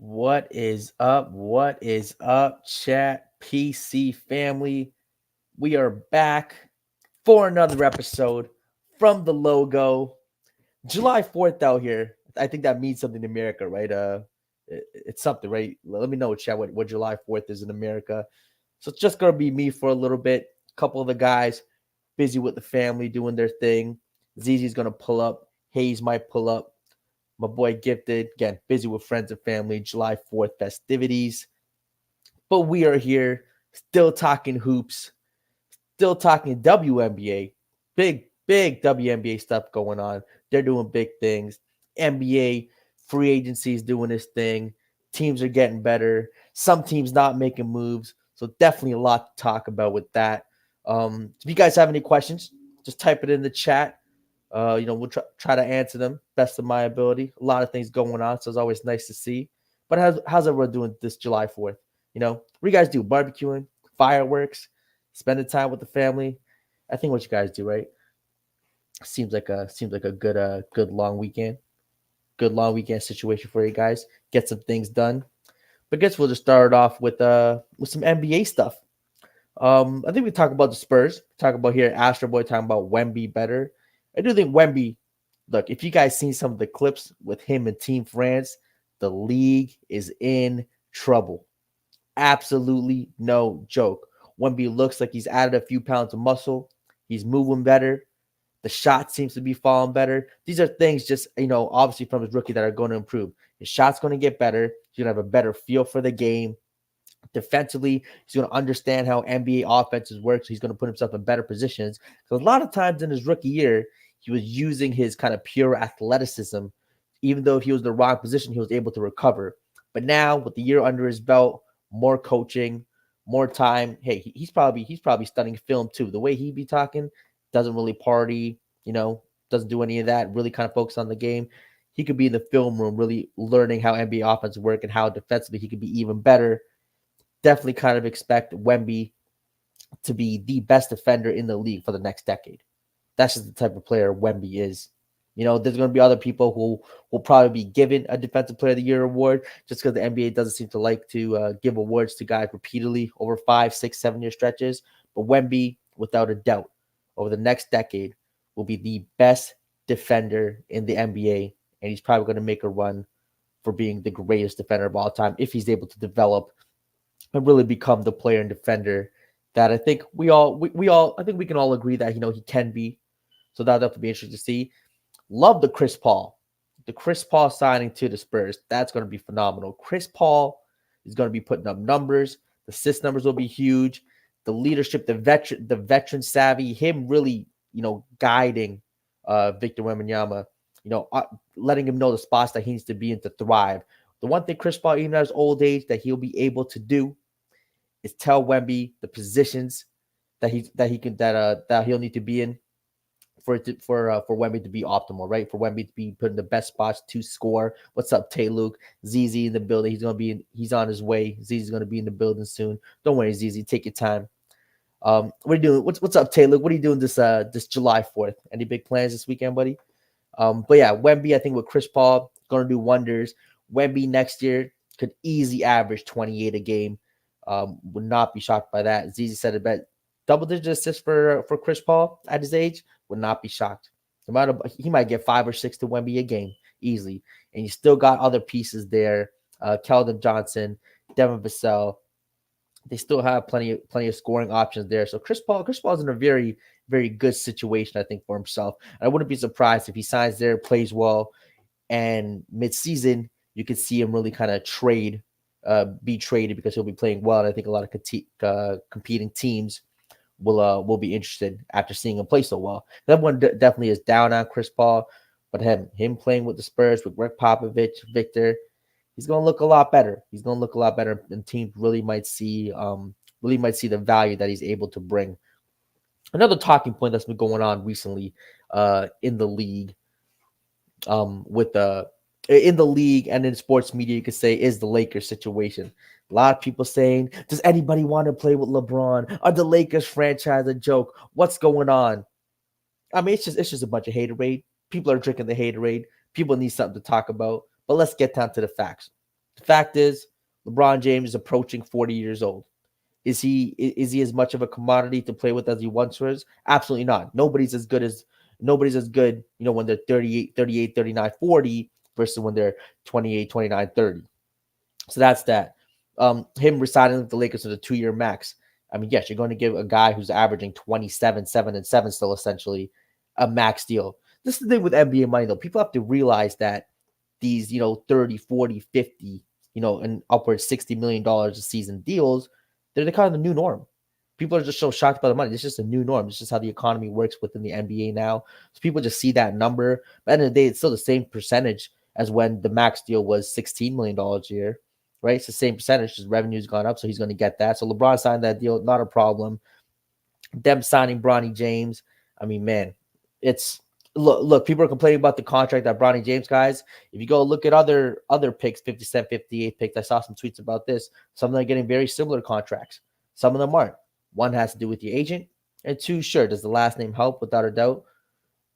What is up? What is up, chat PC family? We are back for another episode from the logo. July 4th out here. I think that means something in America, right? It's something, right? Let me know, chat, what July 4th is in America. So it's just gonna be me for a little bit. A couple of the guys busy with the family doing their thing. ZZ's gonna pull up. Hayes might pull up. My boy Gifted, again, busy with friends and family, July 4th festivities. But we are here still talking hoops, still talking WNBA. Big WNBA stuff going on. They're doing big things. NBA free agency is doing this thing. Teams are getting better. Some teams not making moves. So definitely a lot to talk about with that. If you guys have any questions, just type it in the chat. We'll try to answer them best of my ability. A lot of things going on, so it's always nice to see. But how's everyone doing this July 4th? What do you guys do? Barbecuing, fireworks, spending time with the family. I think what you guys do, right? Seems like a good long weekend. Good long weekend situation for you guys. Get some things done. But I guess we'll just start off with some NBA stuff. I think we talk about the Spurs. Talk about here Astro Boy talking about Wemby better. I do think Wemby. Look, if you guys seen some of the clips with him and Team France, the league is in trouble. Absolutely no joke. Wemby looks like he's added a few pounds of muscle. He's moving better. The shot seems to be falling better. These are things just, obviously from his rookie that are going to improve. His shot's going to get better. He's going to have a better feel for the game. Defensively, he's going to understand how NBA offenses work. So he's going to put himself in better positions. Because a lot of times in his rookie year, he was using his kind of pure athleticism. Even though if he was in the wrong position, he was able to recover. But now with the year under his belt, more coaching, more time. Hey, he's probably studying film too. The way he be talking, doesn't really party, doesn't do any of that. Really kind of focus on the game. He could be in the film room, really learning how NBA offense work and how defensively he could be even better. Definitely kind of expect Wemby to be the best defender in the league for the next decade. That's just the type of player Wemby is. There's going to be other people who will probably be given a Defensive Player of the Year award just because the NBA doesn't seem to like to give awards to guys repeatedly over 5, 6, 7 year stretches. But Wemby, without a doubt, over the next decade, will be the best defender in the NBA, and he's probably going to make a run for being the greatest defender of all time if he's able to develop and really become the player and defender that I think I think we can all agree that he can be. So that'll definitely be interesting to see. Love the Chris Paul signing to the Spurs. That's going to be phenomenal. Chris Paul is going to be putting up numbers. The assist numbers will be huge. The leadership, the veteran savvy, him really guiding Victor Wembanyama, letting him know the spots that he needs to be in to thrive. The one thing Chris Paul, even at his old age, that he'll be able to do is tell Wemby the positions that he'll need to be in for Wemby to be optimal, right? For Wemby to be put in the best spots to score. What's up, Tay Luke? ZZ in the building. He's on his way. ZZ's gonna be in the building soon. Don't worry, ZZ. Take your time. What are you doing? What's up, Tay Luke? What are you doing this July 4th? Any big plans this weekend, buddy? But yeah, Wemby, I think with Chris Paul, gonna do wonders. Wemby next year could easily average 28 a game. Would not be shocked by that. ZZ said it bet double-digit assists for Chris Paul at his age. Would not be shocked. He might get 5 or 6 to Wemby a game easily. And you still got other pieces there. Keldon Johnson, Devin Vassell. They still have plenty of scoring options there. So Chris Paul's in a very, very good situation, I think, for himself. I wouldn't be surprised if he signs there, plays well, and mid-season you could see him really kind of be traded because he'll be playing well. And I think a lot of competing teams will be interested after seeing him play so well. That one definitely is down on Chris Paul, but him playing with the Spurs with Greg Popovich, Victor, he's going to look a lot better. And teams really might see the value that he's able to bring. Another talking point that's been going on recently in the league, in the league and in sports media, you could say, is the Lakers situation. A lot of people saying, does anybody want to play with LeBron? Are the Lakers franchise a joke? What's going on? I mean, it's just a bunch of haterade. People are drinking the haterade. People need something to talk about. But let's get down to the facts. The fact is, LeBron James is approaching 40 years old. Is he as much of a commodity to play with as he once was? Absolutely not. Nobody's as good, when they're 38, 39, 40 versus when they're 28, 29, 30. So that's that. Him resigning with the Lakers with a 2-year max. I mean, yes, you're going to give a guy who's averaging 27, 7, and 7 still essentially a max deal. This is the thing with NBA money, though. People have to realize that these, 30, 40, 50, and upwards $60 million a season deals, they're the kind of the new norm. People are just so shocked by the money. It's just a new norm. It's just how the economy works within the NBA now. So people just see that number. But at the end of the day, it's still the same percentage as when the max deal was $16 million a year, right? It's the same percentage. His revenue's gone up, so he's going to get that. So LeBron signed that deal, not a problem. Them signing Bronny James, I mean, man, it's look. People are complaining about the contract that Bronny James, guys. If you go look at other picks, 57, 58 picks, I saw some tweets about this. Some of them are getting very similar contracts. Some of them aren't. One has to do with the agent, and two, sure, does the last name help? Without a doubt.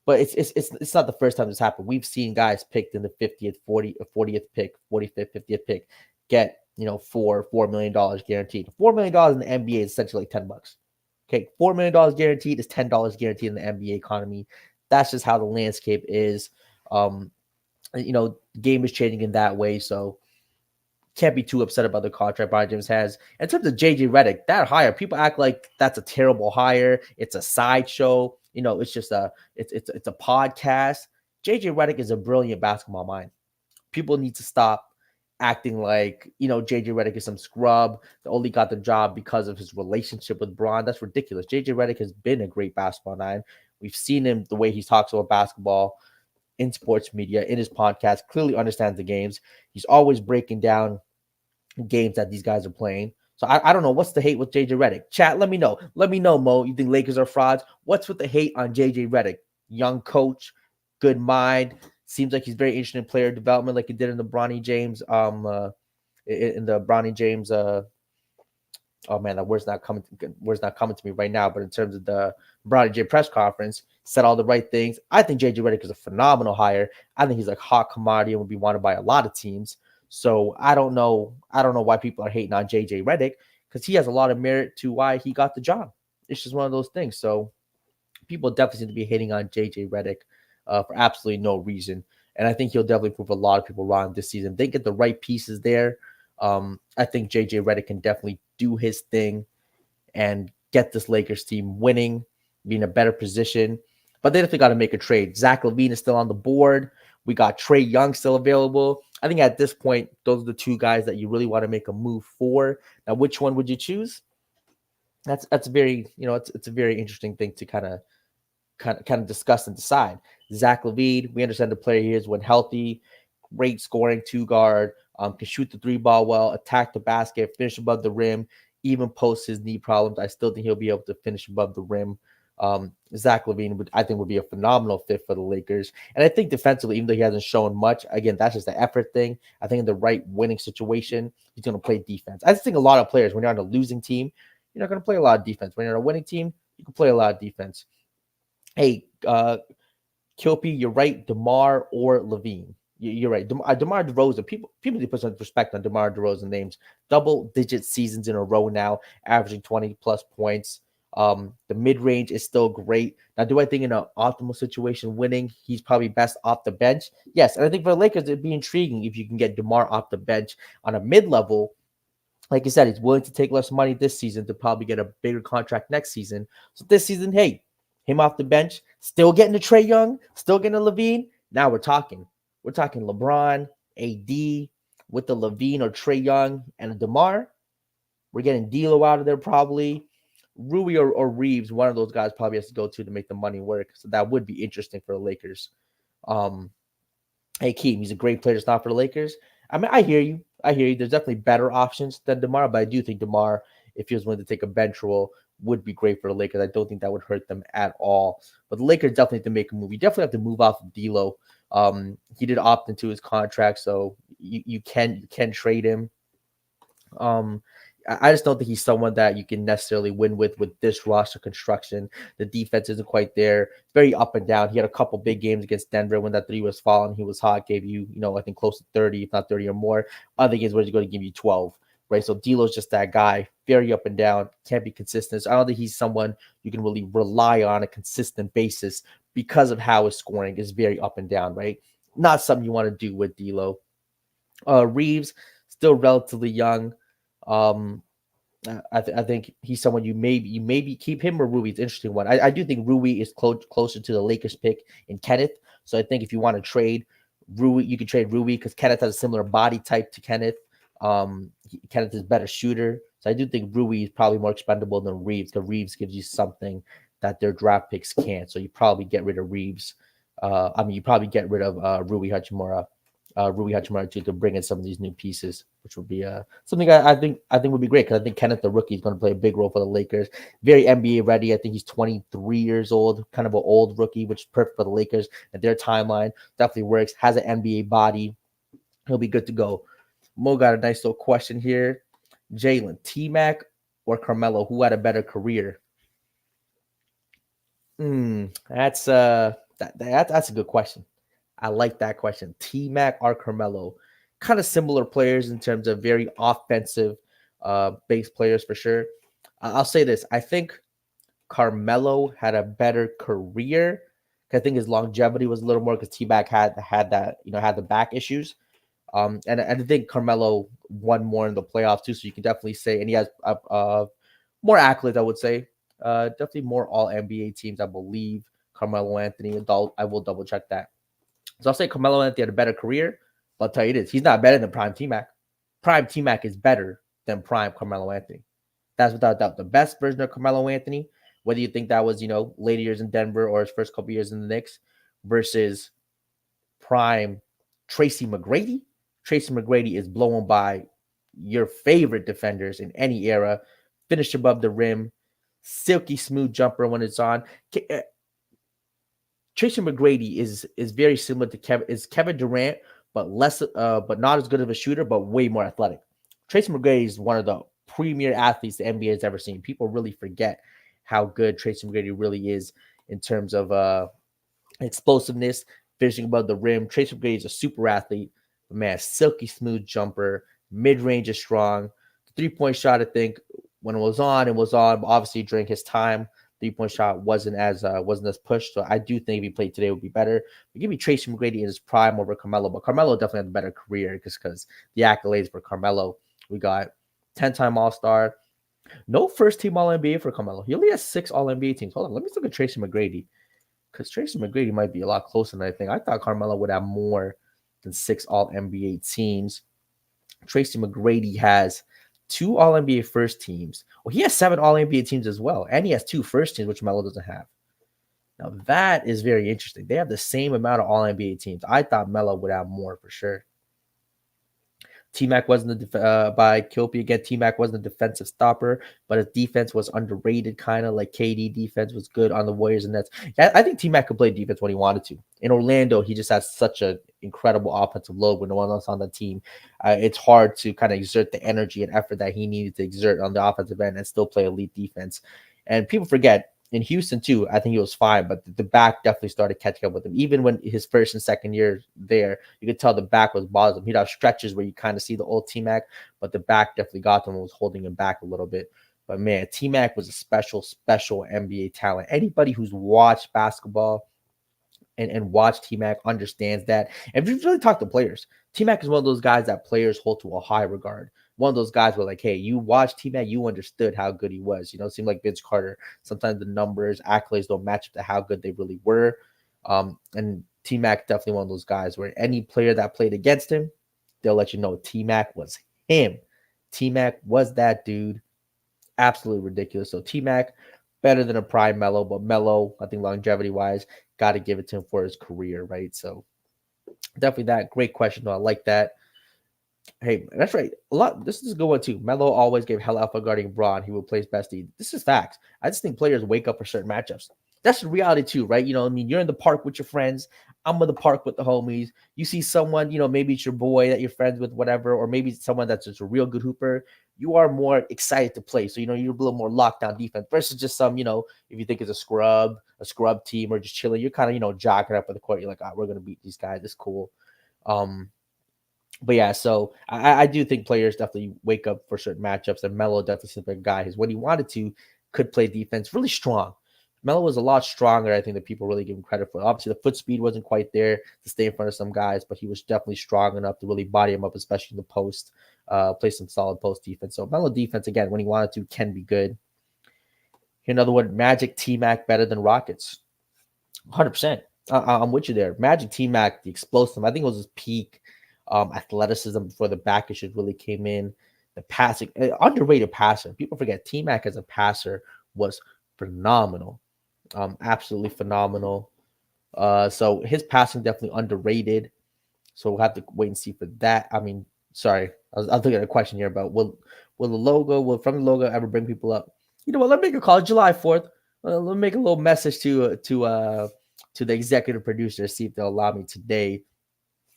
But it's not the first time this happened. We've seen guys picked in the 50th, 40th pick, 45th, 50th pick get $4 million guaranteed. $4 million in the NBA is essentially like $10. Okay, $4 million guaranteed is $10 guaranteed in the NBA economy. That's just how the landscape is. The game is changing in that way, so can't be too upset about the contract Brian James has. In terms of JJ Redick, that hire, people act like that's a terrible hire. It's a sideshow. It's just it's a podcast. JJ Redick is a brilliant basketball mind. People need to stop acting like JJ Redick is some scrub that only got the job because of his relationship with Braun. That's ridiculous. JJ Redick has been a great basketball mind. We've seen him, the way he talks about basketball in sports media, in his podcast, clearly understands the games. He's always breaking down games that these guys are playing. So I don't know. What's the hate with JJ Redick? Chat, let me know. Let me know, Mo. You think Lakers are frauds? What's with the hate on JJ Redick? Young coach, good mind. Seems like he's very interested in player development, like he did in the Bronny James, oh man, that word's not coming to me right now. But in terms of the Bronny James press conference, said all the right things. I think JJ Redick is a phenomenal hire. I think he's like hot commodity and would be wanted by a lot of teams. So I don't know why people are hating on JJ Redick, because he has a lot of merit to why he got the job. It's just one of those things. So people definitely seem to be hating on JJ Redick for absolutely no reason. And I think he'll definitely prove a lot of people wrong this season. They get the right pieces there. I think JJ Redick can definitely do his thing and get this Lakers team winning, be in a better position. But they definitely got to make a trade. Zach LaVine is still on the board. We got Trae Young still available. I think at this point, those are the two guys that you really want to make a move for. Now, which one would you choose? That's very, it's a very interesting thing to kind of discuss and decide. Zach LaVine, we understand the player he is when healthy, great scoring 2-guard, can shoot the 3-ball well, attack the basket, finish above the rim, even post his knee problems. I still think he'll be able to finish above the rim. Zach LaVine I think would be a phenomenal fit for the Lakers. And I think defensively, even though he hasn't shown much, again, that's just the effort thing. I think in the right winning situation, he's going to play defense. I just think a lot of players, when you're on a losing team, you're not going to play a lot of defense. When you're on a winning team, you can play a lot of defense. Hey, Kilpie, you're right. DeMar or LaVine. You're right. DeMar DeRozan, people need to put some respect on DeMar DeRozan names. Double-digit seasons in a row now, averaging 20-plus points. The mid-range is still great. Now, do I think in an optimal situation winning, he's probably best off the bench? Yes, and I think for the Lakers, it'd be intriguing if you can get DeMar off the bench on a mid-level. Like I said, he's willing to take less money this season to probably get a bigger contract next season. So this season, hey, him off the bench, still getting to Trae Young, still getting to LaVine. Now we're talking. We're talking LeBron, AD, with the LaVine or Trae Young and a DeMar. We're getting D'Lo out of there probably. Rui or Reeves, one of those guys probably has to go to make the money work. So that would be interesting for the Lakers. Hey, Keem, he's a great player. It's not for the Lakers. I mean, I hear you. There's definitely better options than DeMar, but I do think DeMar, if he was willing to take a bench role, would be great for the Lakers. I don't think that would hurt them at all. But the Lakers definitely have to make a move. You definitely have to move off of D'Lo. He did opt into his contract, so you can trade him. I just don't think he's someone that you can necessarily win with this roster construction. The defense isn't quite there. Very up and down. He had a couple big games against Denver when that three was falling. He was hot, gave you, I think close to 30, if not 30 or more. Other games where he's going to give you 12, right? So D'Lo's just that guy, very up and down, can't be consistent. So I don't think he's someone you can really rely on a consistent basis because of how his scoring is very up and down, right? Not something you want to do with D'Lo. Reeves, still relatively young. Um, I think he's someone you maybe keep him or Rui. It's an interesting one. I do think Rui is closer to the Lakers pick in Kenneth. So I think if you want to trade Rui, you can trade Rui because Kenneth has a similar body type to Kenneth. Kenneth is a better shooter. So I do think Rui is probably more expendable than Reeves because Reeves gives you something that their draft picks can't. So you probably get rid of Reeves. You probably get rid of Rui Hachimura to bring in some of these new pieces, which would be something I think would be great because I think Kenneth the rookie is going to play a big role for the Lakers. Very NBA ready. I think he's 23 years old, kind of an old rookie, which is perfect for the Lakers and their timeline. Definitely works. Has an NBA body. He'll be good to go. Mo got a nice little question here. Jalen, T-Mac or Carmelo, who had a better career? That's a good question. I like that question. T-Mac or Carmelo. Kind of similar players in terms of very offensive base players for sure. I'll say this. I think Carmelo had a better career. I think his longevity was a little more because T-Mac had that, had the back issues. And I think Carmelo won more in the playoffs too. So you can definitely say, and he has more accolades, I would say. Definitely more all NBA teams, I believe. Carmelo Anthony, adult. I will double check that. So I'll say Carmelo Anthony had a better career, but I'll tell you this: he's not better than Prime T-Mac. Prime T-Mac is better than Prime Carmelo Anthony. That's without doubt the best version of Carmelo Anthony. Whether you think that was, later years in Denver or his first couple years in the Knicks versus Prime Tracy McGrady. Tracy McGrady is blown by your favorite defenders in any era. Finish above the rim, silky smooth jumper when it's on. Tracy McGrady is very similar to Kevin Durant, but but not as good of a shooter, but way more athletic. Tracy McGrady is one of the premier athletes the NBA has ever seen. People really forget how good Tracy McGrady really is in terms of explosiveness, finishing above the rim. Tracy McGrady is a super athlete, but man, silky smooth jumper, mid range is strong. The 3-point shot, I think, when it was on, but obviously during his time. 3-point shot wasn't as pushed. So I do think if he played today, it would be better. But give me Tracy McGrady in his prime over Carmelo. But Carmelo definitely had a better career because the accolades for Carmelo. We got 10-time All-Star. No first-team All-NBA for Carmelo. He only has 6 All-NBA teams. Hold on. Let me look at Tracy McGrady. Because Tracy McGrady might be a lot closer than I think. I thought Carmelo would have more than 6 All-NBA teams. Tracy McGrady has 2 All-NBA first teams. Well, he has 7 All-NBA teams as well. And he has 2 first teams, which Melo doesn't have. Now, that is very interesting. They have the same amount of All-NBA teams. I thought Melo would have more for sure. T-Mac wasn't by Kilpie again. T-Mac wasn't a defensive stopper, but his defense was underrated, kind of like KD defense was good on the Warriors and Nets. Yeah, I think T-Mac could play defense when he wanted to. In Orlando, he just has such an incredible offensive load with no one else on the team. It's hard to kind of exert the energy and effort that he needed to exert on the offensive end and still play elite defense. And people forget, in Houston too, I think he was fine, but the back definitely started catching up with him. Even when his first and second year there, you could tell the back was bothering him. He'd have stretches where you kind of see the old T-Mac, but the back definitely got him and was holding him back a little bit. But man, T-Mac was a special NBA talent. Anybody who's watched basketball and watched T-Mac understands that. And if you really talk to players, T-Mac is one of those guys that players hold to a high regard. One of those guys where like, hey, you watched T-Mac, you understood how good he was. It seemed like Vince Carter. Sometimes the numbers, accolades don't match up to how good they really were. And T-Mac definitely one of those guys where any player that played against him, they'll let you know T-Mac was him. T-Mac was that dude. Absolutely ridiculous. So T-Mac, better than a prime Mellow, but Mellow, I think longevity-wise, got to give it to him for his career, right? So definitely that. Great question, though. I like that. Hey, that's right. This is a good one too. Mello always gave hell alpha guarding Braun. He will play his best. This is facts. I just think players wake up for certain matchups. that's the reality too, right? I mean, you're in the park with your friends. I'm in the park with the homies. You see someone, maybe it's your boy that you're friends with, whatever, or maybe it's someone that's just a real good hooper. You are more excited to play. So, you're a little more locked down defense versus just some, if you think it's a scrub team or just chilling, you're kind of, jogging up at the court. You're like, we're going to beat these guys. It's cool. Um, but yeah, so I do think players definitely wake up for certain matchups, and Mellow definitely seems like a guy who's when he wanted to could play defense really strong. Mellow was a lot stronger, I think, that people really give him credit for. Obviously, the foot speed wasn't quite there to stay in front of some guys, but he was definitely strong enough to really body him up, especially in the post, play some solid post defense. So Mellow defense, again, when he wanted to, can be good. Here, another one, Magic T-Mac better than Rockets. 100%. I'm with you there. Magic T-Mac, the explosive, I think it was his peak athleticism before the back issues really came in. The passing, underrated passer. People forget T-Mac as a passer was phenomenal. Absolutely phenomenal. So his passing definitely underrated. So we'll have to wait and see for that. I mean, sorry, I was looking at a question here about will from the logo ever bring people up? You know what? Let me make a call July 4th. Let me make a little message to the executive producer, see if they'll allow me today.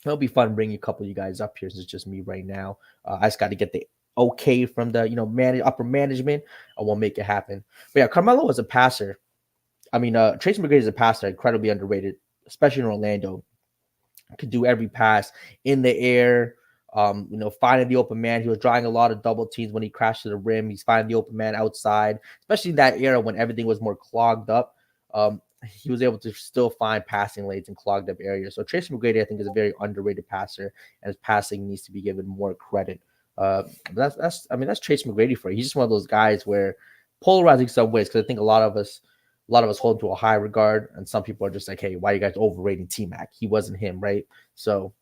It'll be fun bringing a couple of you guys up here. Since it's just me right now. I just got to get the okay from the upper management. I won't make it happen. But yeah, Carmelo was a passer. I mean, Tracy McGrady is a passer, incredibly underrated, especially in Orlando. Could do every pass in the air. Finding the open man. He was drawing a lot of double teams when he crashed to the rim. He's finding the open man outside, especially in that era when everything was more clogged up. He was able to still find passing lanes in clogged up areas. So Tracy McGrady, I think, is a very underrated passer, and his passing needs to be given more credit. That's Tracy McGrady for you. He's just one of those guys where polarizing some ways, because I think a lot of us hold him to a high regard, and some people are just like, hey, why are you guys overrating T-Mac? He wasn't him, right? So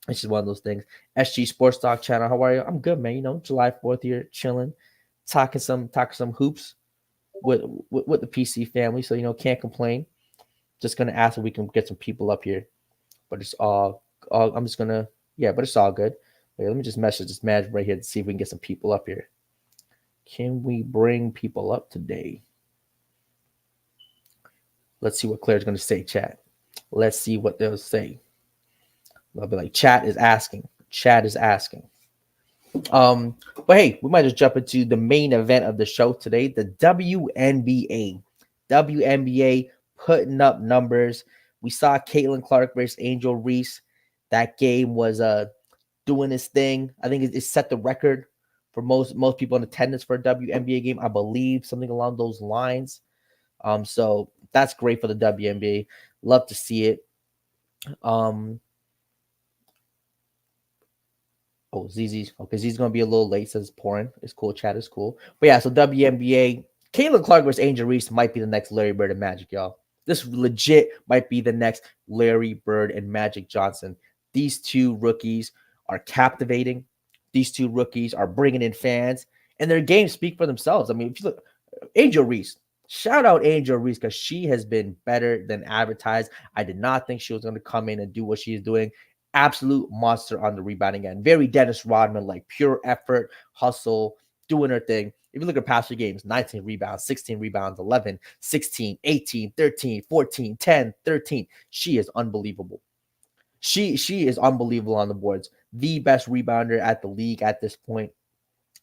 it's just one of those things. SG Sports Talk channel, how are you? I'm good, man. July 4th here, chilling, talking some hoops with the PC family. So can't complain. Just gonna ask if we can get some people up here, but it's all I'm just gonna but it's all good. Wait, let me just message this man right here to see if we can get some people up here. Can we bring people up today? Let's see what Claire's gonna say, chat. Let's see what they'll say. They'll be like, chat is asking. Chat is asking. But hey, we might just jump into the main event of the show today, the WNBA. WNBA putting up numbers. We saw Caitlin Clark versus Angel Reese. That game was doing its thing. I think it set the record for most people in attendance for a WNBA game. I believe something along those lines. So that's great for the WNBA. Love to see it. Oh, ZZ's okay. ZZ's gonna be a little late. Says pouring. It's cool. Chat is cool. But yeah, so WNBA, Caitlin Clark versus Angel Reese might be the next Larry Bird and Magic, y'all. This legit might be the next Larry Bird and Magic Johnson. These two rookies are captivating. These two rookies are bringing in fans, and their games speak for themselves. I mean, if you look, Angel Reese, shout out Angel Reese, because she has been better than advertised. I did not think she was going to come in and do what she is doing. Absolute monster on the rebounding end. Very Dennis Rodman, like pure effort, hustle, doing her thing. If you look at past few games, 19 rebounds, 16 rebounds, 11, 16, 18, 13, 14, 10, 13. She is unbelievable. She is unbelievable on the boards. The best rebounder at the league at this point.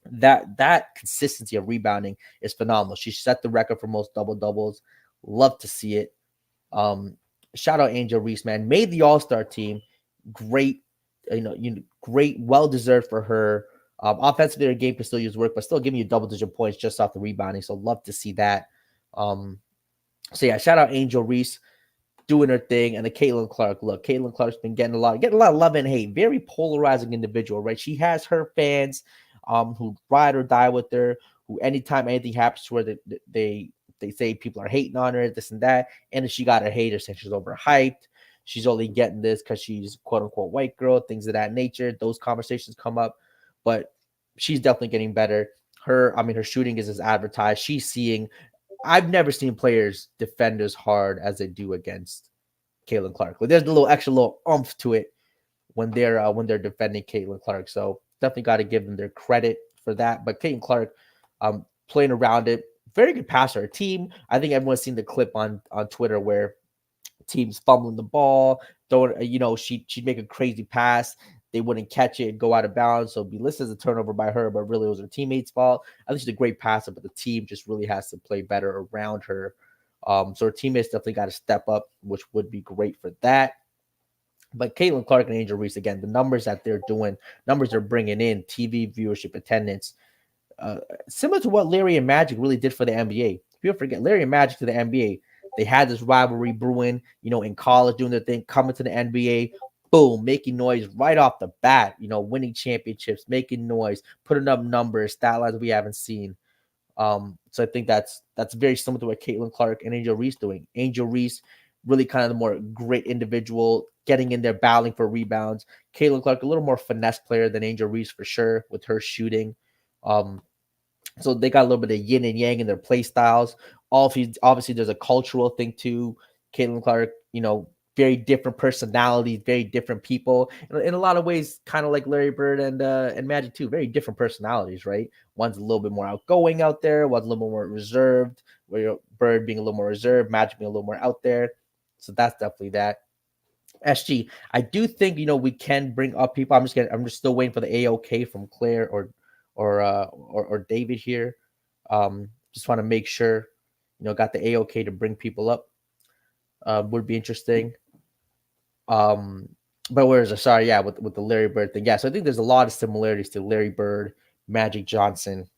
That consistency of rebounding is phenomenal. She set the record for most double doubles. Love to see it. Shout out Angel Reese, man. Made the All-Star team. Great, great, well deserved for her. Offensively, her game can still use work, but still giving you double-digit points just off the rebounding. So love to see that. So yeah, shout out Angel Reese doing her thing, and the Caitlin Clark. Look, Caitlin Clark's been getting a lot of love and hate. Very polarizing individual, right? She has her fans, who ride or die with her. Who anytime anything happens to her, they say people are hating on her, this and that, and then she got her haters saying she's overhyped. She's only getting this because she's quote unquote white girl, things of that nature. Those conversations come up, but she's definitely getting better. Her shooting is as advertised. She's seeing. I've never seen players defend as hard as they do against Caitlin Clark. But there's a little extra little oomph to it when they're defending Caitlin Clark. So definitely got to give them their credit for that. But Caitlin Clark, playing around it, very good passer. Her team, I think everyone's seen the clip on Twitter where teams fumbling the ball, throwing, she'd make a crazy pass. They wouldn't catch it, go out of bounds. So it'd be listed as a turnover by her, but really it was her teammate's fault. I think she's a great passer, but the team just really has to play better around her. So her teammates definitely got to step up, which would be great for that. But Caitlin Clark and Angel Reese, again, the numbers that they're doing, numbers they're bringing in, TV viewership, attendance, uh, similar to what Larry and Magic really did for the NBA. People forget Larry and Magic to the NBA. They had this rivalry brewing, in college, doing their thing, coming to the NBA, boom, making noise right off the bat, winning championships, making noise, putting up numbers, stat lines we haven't seen. So I think that's very similar to what Caitlin Clark and Angel Reese doing. Angel Reese, really kind of the more great individual, getting in there, battling for rebounds. Caitlin Clark, a little more finesse player than Angel Reese for sure, with her shooting. So they got a little bit of yin and yang in their play styles. Obviously, there's a cultural thing too. Caitlin Clark, very different personalities, very different people. In a lot of ways, kind of like Larry Bird and Magic too. Very different personalities, right? One's a little bit more outgoing out there. One's a little more reserved. Where Bird being a little more reserved, Magic being a little more out there. So that's definitely that. SG, I do think we can bring up people. I'm just still waiting for the AOK from Claire or David here. Just want to make sure got the AOK to bring people up. Would be interesting. But where is it? Sorry, yeah, with the Larry Bird thing. Yeah, so I think there's a lot of similarities to Larry Bird, Magic Johnson,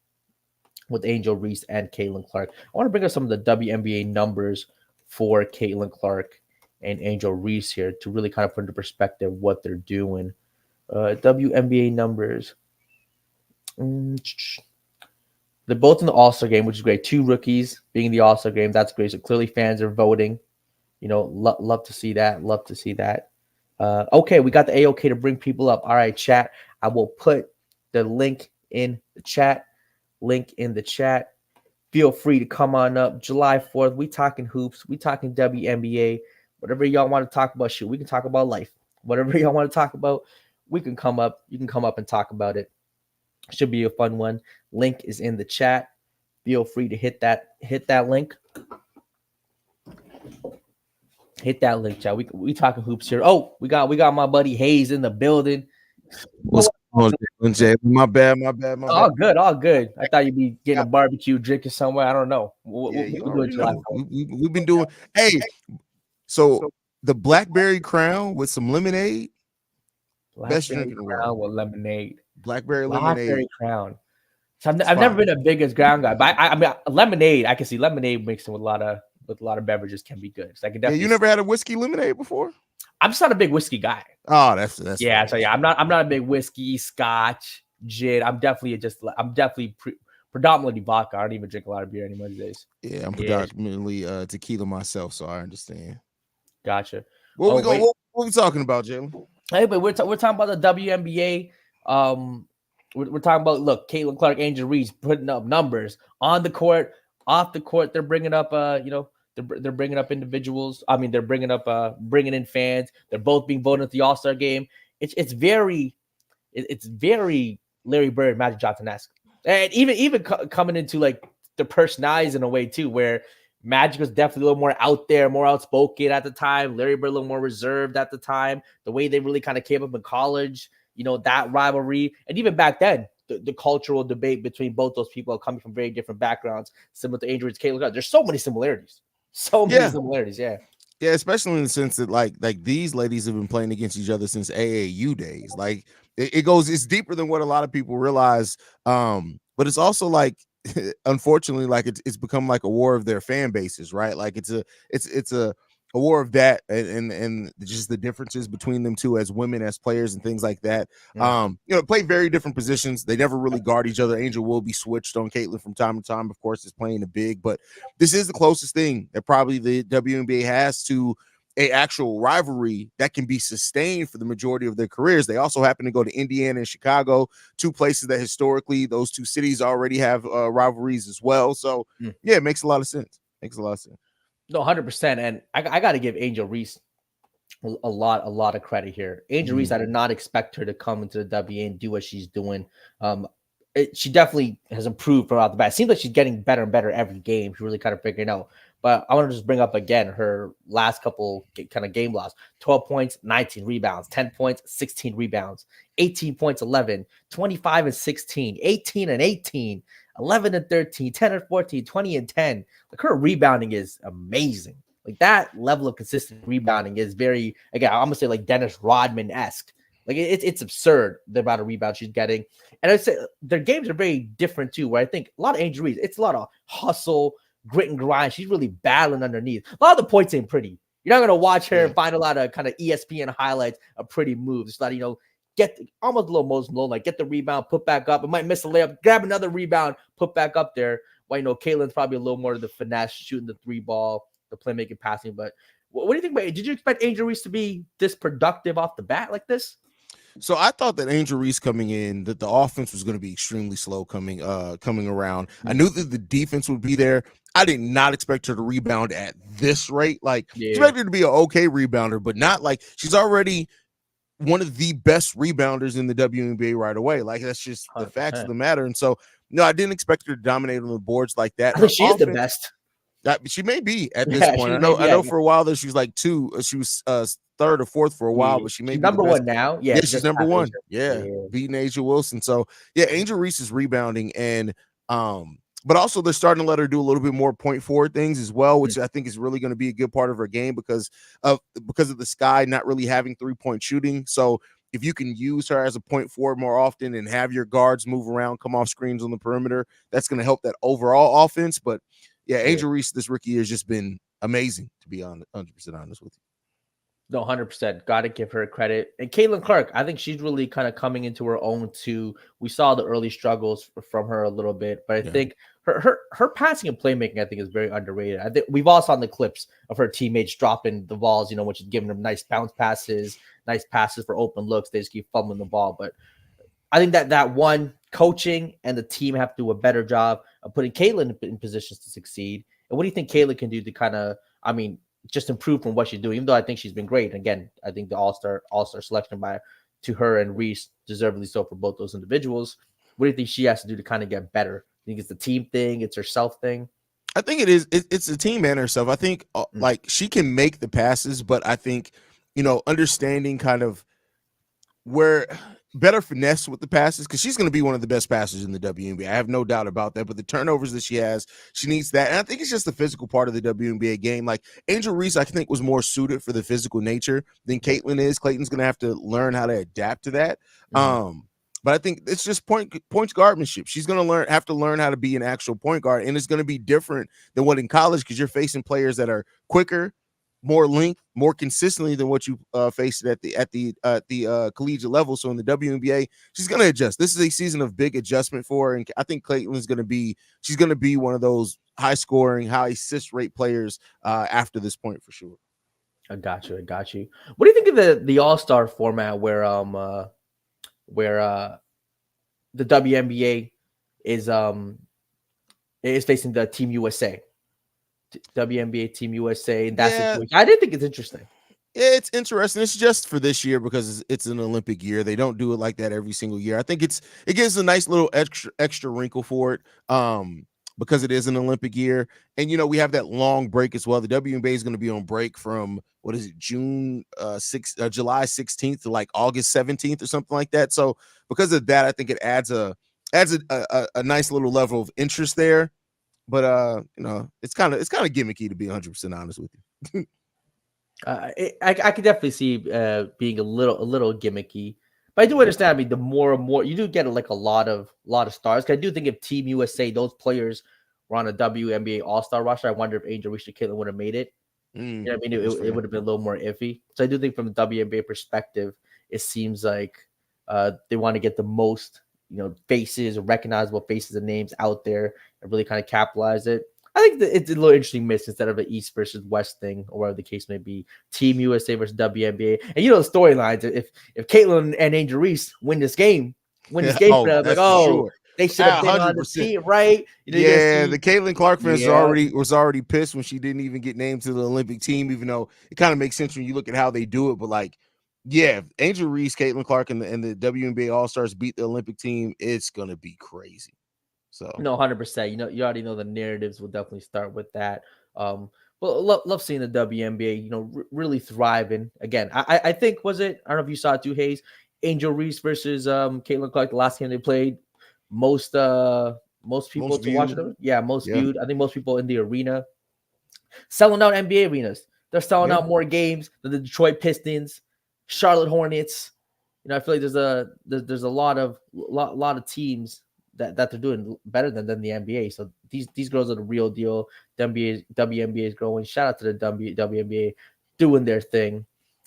with Angel Reese and Caitlin Clark. I want to bring up some of the WNBA numbers for Caitlin Clark and Angel Reese here to really kind of put into perspective what they're doing. WNBA numbers. They're both in the All-Star game, which is great. 2 rookies being in the All-Star game. That's great. So clearly fans are voting. Love to see that. Love to see that. Okay, we got the AOK to bring people up. All right, chat. I will put the link in the chat. Feel free to come on up. July 4th, we talking hoops. We talking WNBA. Whatever y'all want to talk about, shoot, we can talk about life. Whatever y'all want to talk about, we can come up. You can come up and talk about it. Should be a fun one. Link is in the chat. Feel free to hit that link. Hit that link, chat. We talking hoops here. Oh, we got my buddy Hayes in the building. What's going on, Jay? My bad. All good. I thought you'd be getting a barbecue, drinking somewhere. I don't know. We've been doing. Hey, so the blackberry crown with some lemonade. Best drink in the world with lemonade. Blackberry lemonade crown. So I've never been a biggest ground guy, but I mean lemonade. I can see lemonade mixing with a lot of beverages can be good. So I can definitely. You never had a whiskey lemonade before? I'm just not a big whiskey guy. Oh, that's yeah. Fine. So yeah, I'm not a big whiskey, scotch, gin. I'm definitely predominantly vodka. I don't even drink a lot of beer anymore these days. Yeah, I'm predominantly tequila myself, so I understand. Gotcha. What we talking about, Jalen? Hey, but we're talking about the WNBA. We're talking about, look, Caitlin Clark, Angel Reese putting up numbers on the court, off the court. They're bringing up, they're bringing up individuals. I mean, they're bringing in fans. They're both being voted at the All-Star game. It's very Larry Bird, Magic Johnson-esque, and even coming into like the personalities in a way too, where Magic was definitely a little more out there, more outspoken at the time. Larry Bird a little more reserved at the time. The way they really kind of came up in college, that rivalry. And even back then, the cultural debate between both those people coming from very different backgrounds, similar to Angel Reese, Caitlin Clark. There's so many similarities. Yeah, especially in the sense that like these ladies have been playing against each other since AAU days. Like it's deeper than what a lot of people realize. But it's also like, unfortunately, like it's become like a war of their fan bases, right? Like it's a war of that and just the differences between them two as women, as players and things like that. Play very different positions. They never really guard each other. Angel will be switched on Caitlin from time to time, of course, is playing the big, but this is the closest thing that probably the WNBA has to a actual rivalry that can be sustained for the majority of their careers. They also happen to go to Indiana and Chicago, 2 places that historically those 2 cities already have rivalries as well. So yeah, it makes a lot of sense. No, 100%. And I got to give Angel Reese a lot of credit here. Angel Reese, I did not expect her to come into the WNBA and do what she's doing. she definitely has improved from out the bat. It seems like she's getting better and better every game. She's really kind of figuring it out. But I want to just bring up again her last couple kind of game loss: 12 points, 19 rebounds, 10 points, 16 rebounds, 18 points, 11, 25 and 16, 18 and 18, 11 and 13, 10 and 14, 20 and 10. Like her rebounding is amazing. Like that level of consistent rebounding is very, again, I'm gonna say like Dennis Rodman esque. Like it's absurd the amount of rebounds she's getting. And I'd say their games are very different too, where I think a lot of injuries, it's a lot of hustle, grit and grind. She's really battling underneath. A lot of the points ain't pretty. You're not going to watch her and find a lot of kind of ESPN highlights of pretty moves. It's like, get almost a little Moses Malone, like get the rebound, put back up. It might miss a layup, grab another rebound, put back up there. Well, Kaylin's probably a little more to the finesse, shooting the three ball, the playmaking, passing. But what do you think about it? Did you expect Angel Reese to be this productive off the bat like this? So I thought that Angel Reese coming in, that the offense was going to be extremely slow coming around. I knew that the defense would be there. I did not expect her to rebound at this rate. Like, expected her to be an okay rebounder, but not like she's already one of the best rebounders in the WNBA right away. Like, that's just 100%. The facts of the matter. And so, no, I didn't expect her to dominate on the boards like that. I think she's the best. She may be at this point. I know for a while there she was like two. She was third or fourth for a while, but she may be number one now. Yeah, she's number one. Beating Asia Wilson. So Angel Reese is rebounding, and but also they're starting to let her do a little bit more point forward things as well, which I think is really going to be a good part of her game because of the Sky not really having 3-point shooting. So if you can use her as a point forward more often and have your guards move around, come off screens on the perimeter, that's going to help that overall offense. But Angel Reese this rookie year has just been amazing, to be 100% honest with you. No, 100%. Got to give her credit. And Caitlin Clark, I think she's really kind of coming into her own too. We saw the early struggles from her a little bit, but I think her passing and playmaking, I think, is very underrated. I think we've all seen the clips of her teammates dropping the balls, when she's giving them nice bounce passes, nice passes for open looks. They just keep fumbling the ball. But I think that one, coaching and the team have to do a better job of putting Caitlin in positions to succeed. And what do you think Caitlin can do to kind of, just improve from what she's doing, even though I think she's been great. Again, I think the all-star selection to her and Reese, deservedly so for both those individuals. What do you think she has to do to kind of get better? You think it's the team thing? It's herself thing? I think it is. It's the team and herself. I think like she can make the passes, but I think, understanding kind of where better finesse with the passes, because she's going to be one of the best passers in the WNBA. I have no doubt about that. But the turnovers that she has, she needs that. And I think it's just the physical part of the WNBA game. Like Angel Reese, I think, was more suited for the physical nature than Caitlin is. Clayton's going to have to learn how to adapt to that. But I think it's just points guardmanship. She's going to have to learn how to be an actual point guard, and it's going to be different than what in college, because you're facing players that are quicker, more length, more consistently than what you faced at the collegiate level. So in the WNBA, she's going to adjust. This is a season of big adjustment for her, and I think Clayton's going to be one of those high scoring, high assist rate players after this point for sure. I got you. What do you think of the All-Star format where the WNBA is facing the Team USA? WNBA Team USA in that situation. I did think it's interesting. It's interesting. It's just for this year because it's an Olympic year. They don't do it like that every single year. I think it gives a nice little extra wrinkle for it because it is an Olympic year. And, we have that long break as well. The WNBA is going to be on break from, July 16th to like August 17th or something like that. So because of that, I think it adds a nice little level of interest there. But it's kind of gimmicky, to be 100% honest with you. I could definitely see being a little gimmicky, but I do understand. The more and more you do get like a lot of stars. I do think if Team USA, those players were on a WNBA All-Star roster, I wonder if Angel Reese or Caitlin would have made it. It would have been a little more iffy. So I do think from the WNBA perspective, it seems like they want to get the most faces, recognizable faces and names out there and really kind of capitalize it. I think that it's a little interesting miss instead of an East versus West thing, or whatever the case may be. Team USA versus WNBA, and the storylines. If Caitlin and Angel Reese win this game for them, sure. They should have been 100%. On the team, right? The Caitlin Clark fans was already pissed when she didn't even get named to the Olympic team, even though it kind of makes sense when you look at how they do it. But like, Yeah, if Angel Reese, Caitlin Clark, and the WNBA All Stars beat the Olympic team, it's gonna be crazy. So No, 100%. You already know the narratives will definitely start with that. Well, love seeing the WNBA, really thriving again. I think I don't know if you saw it too, Hayes. Angel Reese versus Caitlin Clark, the last game they played. Most most people most to watch viewed. it. Yeah, most Yeah, viewed. I think most people in the arena selling out NBA arenas. They're selling yeah. out more games than the Detroit Pistons, Charlotte Hornets. I feel like there's a lot of teams that they're doing better than the NBA. So these girls are the real deal. The WNBA is growing. Shout out to the WNBA doing their thing.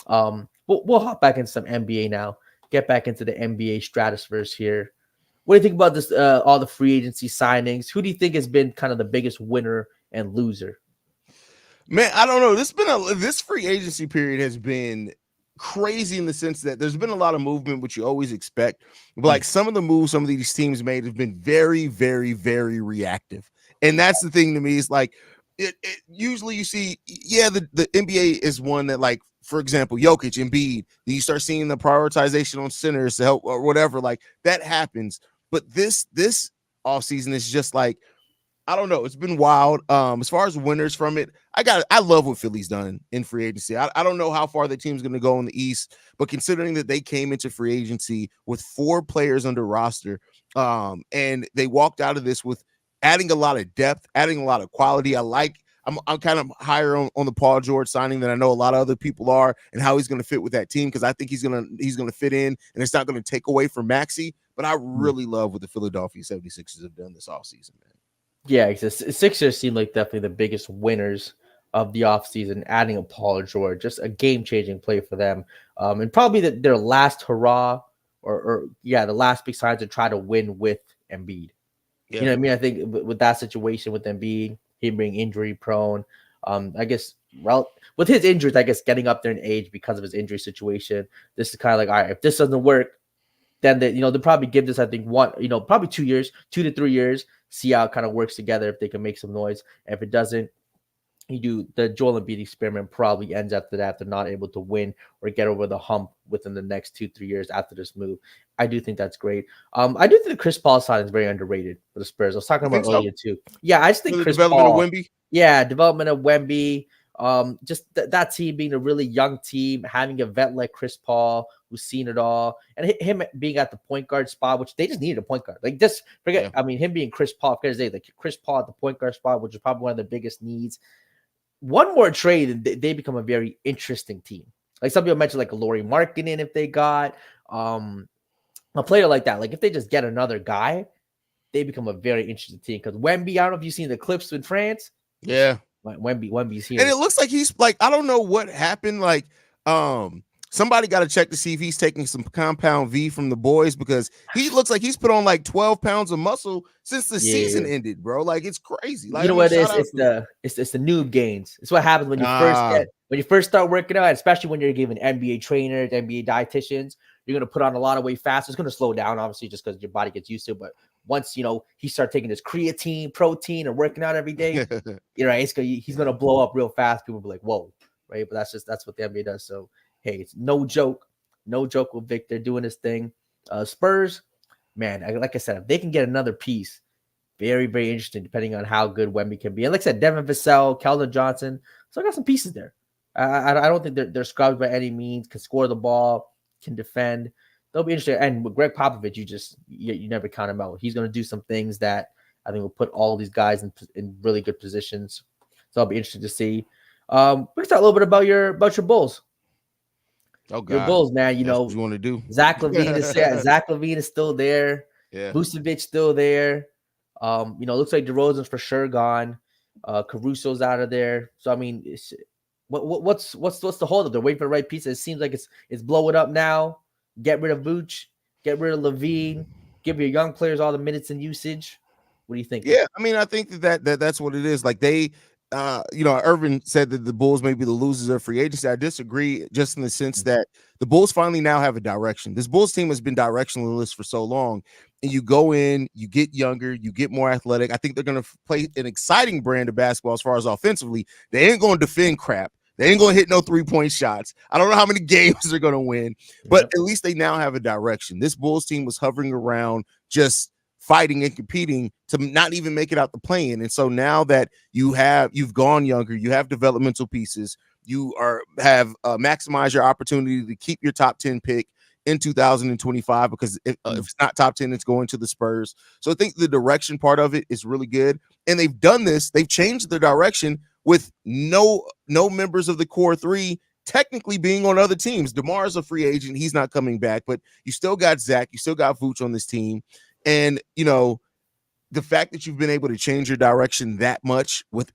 We'll hop back into some NBA now. Get back into the NBA stratosphere here. What do you think about this? All the free agency signings. Who do you think has been kind of the biggest winner and loser? Man, I don't know. This free agency period has been crazy in the sense that there's been a lot of movement, which you always expect. But like some of the moves some of these teams made have been very, very, very reactive. And that's the thing to me is like it usually you see, yeah, the NBA is one that, like, for example, Jokic, Embiid, you start seeing the prioritization on centers to help or whatever, like that happens. But this offseason is just like, I don't know. It's been wild. As far as winners from it, I love what Philly's done in free agency. I don't know how far the team's going to go in the East, but considering that they came into free agency with 4 players under roster, and they walked out of this with adding a lot of depth, adding a lot of quality. I'm kind of higher on the Paul George signing than I know a lot of other people are, and how he's going to fit with that team, because I think he's gonna fit in, and it's not going to take away from Maxey. But I really love what the Philadelphia 76ers have done this offseason, man. Yeah, the Sixers seem like definitely the biggest winners of the offseason, adding a Paul George, just a game-changing play for them. And probably their last hurrah, or yeah, the last big sign to try to win with Embiid. You Yeah. know what I mean? I think with that situation with Embiid, him being injury prone, I guess with his injuries, I guess getting up there in age because of his injury situation, this is kind of like, all right, if this doesn't work, then they'll probably give this, I think, probably 2 years, 2 to 3 years, see how it kind of works together, if they can make some noise. And if it doesn't, you do the Joel Embiid experiment probably ends after that. They're not able to win or get over the hump within the next 2-3 years after this move. I do think that's great. I do think the Chris Paul sign is very underrated for the Spurs. I was talking You about think so? earlier too. Yeah, I just think For the Chris development of Paul. Wemby? Yeah, development of Wemby. Just that team being a really young team, having a vet like Chris Paul who's seen it all, and him being at the point guard spot, which they just needed a point guard. Like, just forget. Yeah. I mean, him being Chris Paul, because like Chris Paul at the point guard spot, which is probably one of the biggest needs. One more trade, and they become a very interesting team. Like some people mentioned, like a Laurie Markkinen, if they got a player like that. Like if they just get another guy, they become a very interesting team. Because Wemby, I don't know if you've seen the clips in France. Yeah. Wemby's here. And it looks like he's like, I don't know what happened. Like, somebody got to check to see if he's taking some compound V from the boys, because he looks like he's put on like 12 pounds of muscle since the season ended, bro. Like, it's crazy. Like, You know what it is? It's the noob gains. It's what happens when you first start working out, especially when you're giving NBA trainers, NBA dietitians. You're gonna put on a lot of weight fast. It's gonna slow down, obviously, just because your body gets used to it. But once he starts taking his creatine, protein, and working out every day, he's gonna blow up real fast. People will be like, "Whoa!" Right? But that's what the NBA does. So hey, it's no joke with Victor doing his thing. Spurs, man, like I said, if they can get another piece, very, very interesting, depending on how good Wemby can be. And like I said, Devin Vassell, Keldon Johnson. So I got some pieces there. I don't think they're scrubs by any means. Can score the ball, can defend. They'll be interesting. And with Greg Popovich, you never count him out. He's going to do some things that I think will put all these guys in really good positions. So I'll be interested to see. We can talk a little bit about your Bulls. Oh God, your Bulls, man. That's what you want to do. Zach LaVine is there. Zach LaVine is still there. Yeah. Vucevic still there. Looks like DeRozan's for sure gone. Caruso's out of there. So I mean, what's the holdup? They're waiting for the right piece. It seems like it's blow it up now. Get rid of Vooch. Get rid of LaVine. Give your young players all the minutes and usage. What do you think? Yeah, I mean, I think that's what it is. Like they, Irvin said that the Bulls may be the losers of free agency. I disagree, just in the sense that the Bulls finally now have a direction. This Bulls team has been directionless for so long, and you go in, you get younger, you get more athletic. I think they're going to play an exciting brand of basketball as far as offensively. They ain't going to defend crap. They ain't gonna hit no 3-point shots. I don't know how many games they're gonna win, but Yep. at least they now have a direction. This Bulls team was hovering around, just fighting and competing to not even make it out the play-in. And so now that you've gone younger, you have developmental pieces, you have maximized your opportunity to keep your top 10 pick in 2025, because if it's not top 10, it's going to the Spurs. So I think the direction part of it is really good. And they've done this, they've changed the direction with no members of the core three technically being on other teams. DeMar is a free agent, he's not coming back, but you still got Zach, you still got Vooch on this team. And the fact that you've been able to change your direction that much with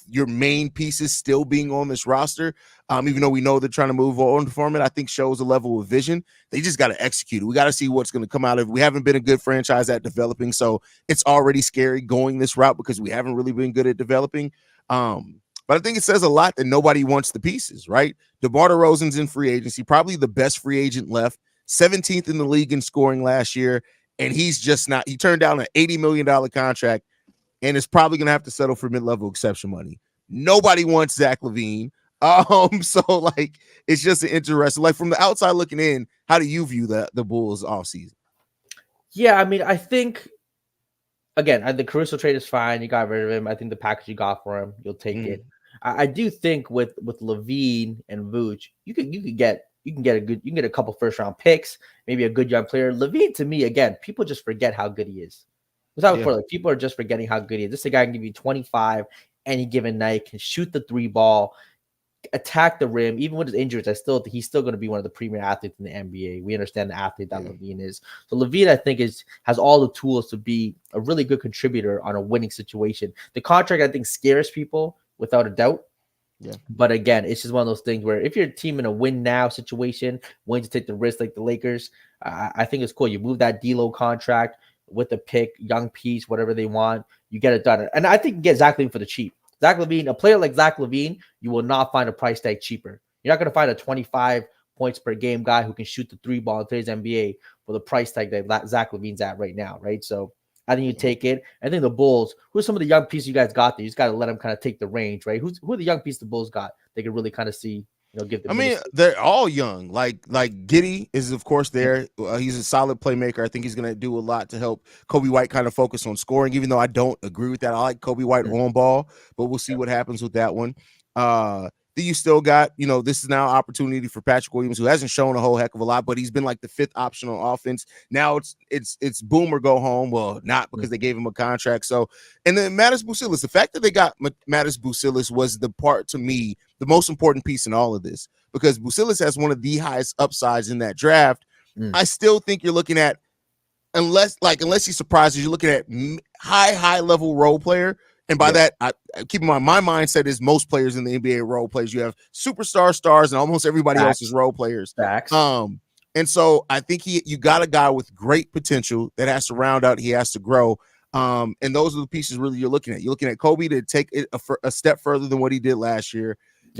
your main pieces still being on this roster, even though we know they're trying to move on from it, I think shows a level of vision. They just got to execute it. We got to see what's going to come out of it. We haven't been a good franchise at developing, so it's already scary going this route because we haven't really been good at developing. But I think it says a lot that nobody wants the pieces, right? DeMar DeRozan's in free agency, probably the best free agent left, 17th in the league in scoring last year. And he's just not, he turned down an $80 million contract and is probably going to have to settle for mid-level exception money. Nobody wants Zach LaVine. So like, it's just an interesting, like from the outside looking in, how do you view the Bulls offseason? Yeah, I mean, I think, again, the Caruso trade is fine. You got rid of him. I think the package you got for him, you'll take it. I do think with LaVine and Vooch, you can get a couple first round picks, maybe a good young player. LaVine, to me, again, people just forget how good he is. Like, people are just forgetting how good he is. This is a guy can give you 25 any given night, can shoot the 3 ball, attack the rim. Even with his injuries, he's still going to be one of the premier athletes in the NBA. We understand the athlete that LaVine is. So LaVine, I think, has all the tools to be a really good contributor on a winning situation. The contract, I think, scares people without a doubt. Yeah. But again, it's just one of those things where if you're a team in a win now situation, willing to take the risk like the Lakers, I think it's cool. You move that D'Lo contract with a pick, young piece, whatever they want, you get it done. And I think you get Zach LaVine for the cheap. Zach LaVine, a player like Zach LaVine, you will not find a price tag cheaper. You're not going to find a 25 points per game guy who can shoot the 3 ball in today's NBA for the price tag that Zach LaVine's at right now, right? So I think you take it. I think the Bulls, who are some of the young pieces you guys got there? You just got to let them kind of take the range, right? Who are the young pieces the Bulls got? They can really kind of see, give them. I mean, they're all young. Like Giddey is, of course, there. He's a solid playmaker. I think he's going to do a lot to help Kobe White kind of focus on scoring, even though I don't agree with that. I like Kobe White on ball, but we'll see what happens with that one. Then you still got, this is now opportunity for Patrick Williams, who hasn't shown a whole heck of a lot, but he's been like the 5th option on offense. Now it's boom or go home. Well, not because they gave him a contract. So, and then Mattis Bucilis, the fact that they got Mattis Bucilis was the part, to me, the most important piece in all of this, because Bucilis has one of the highest upsides in that draft. I still think you're looking at, unless he surprises, you're looking at high level role player. And by that, I keep in mind, my mindset is most players in the NBA role players. You have superstar stars and almost everybody else is role players. And so I think you got a guy with great potential that has to round out. He has to grow. And those are the pieces really you're looking at. You're looking at Kobe to take it a step further than what he did last year.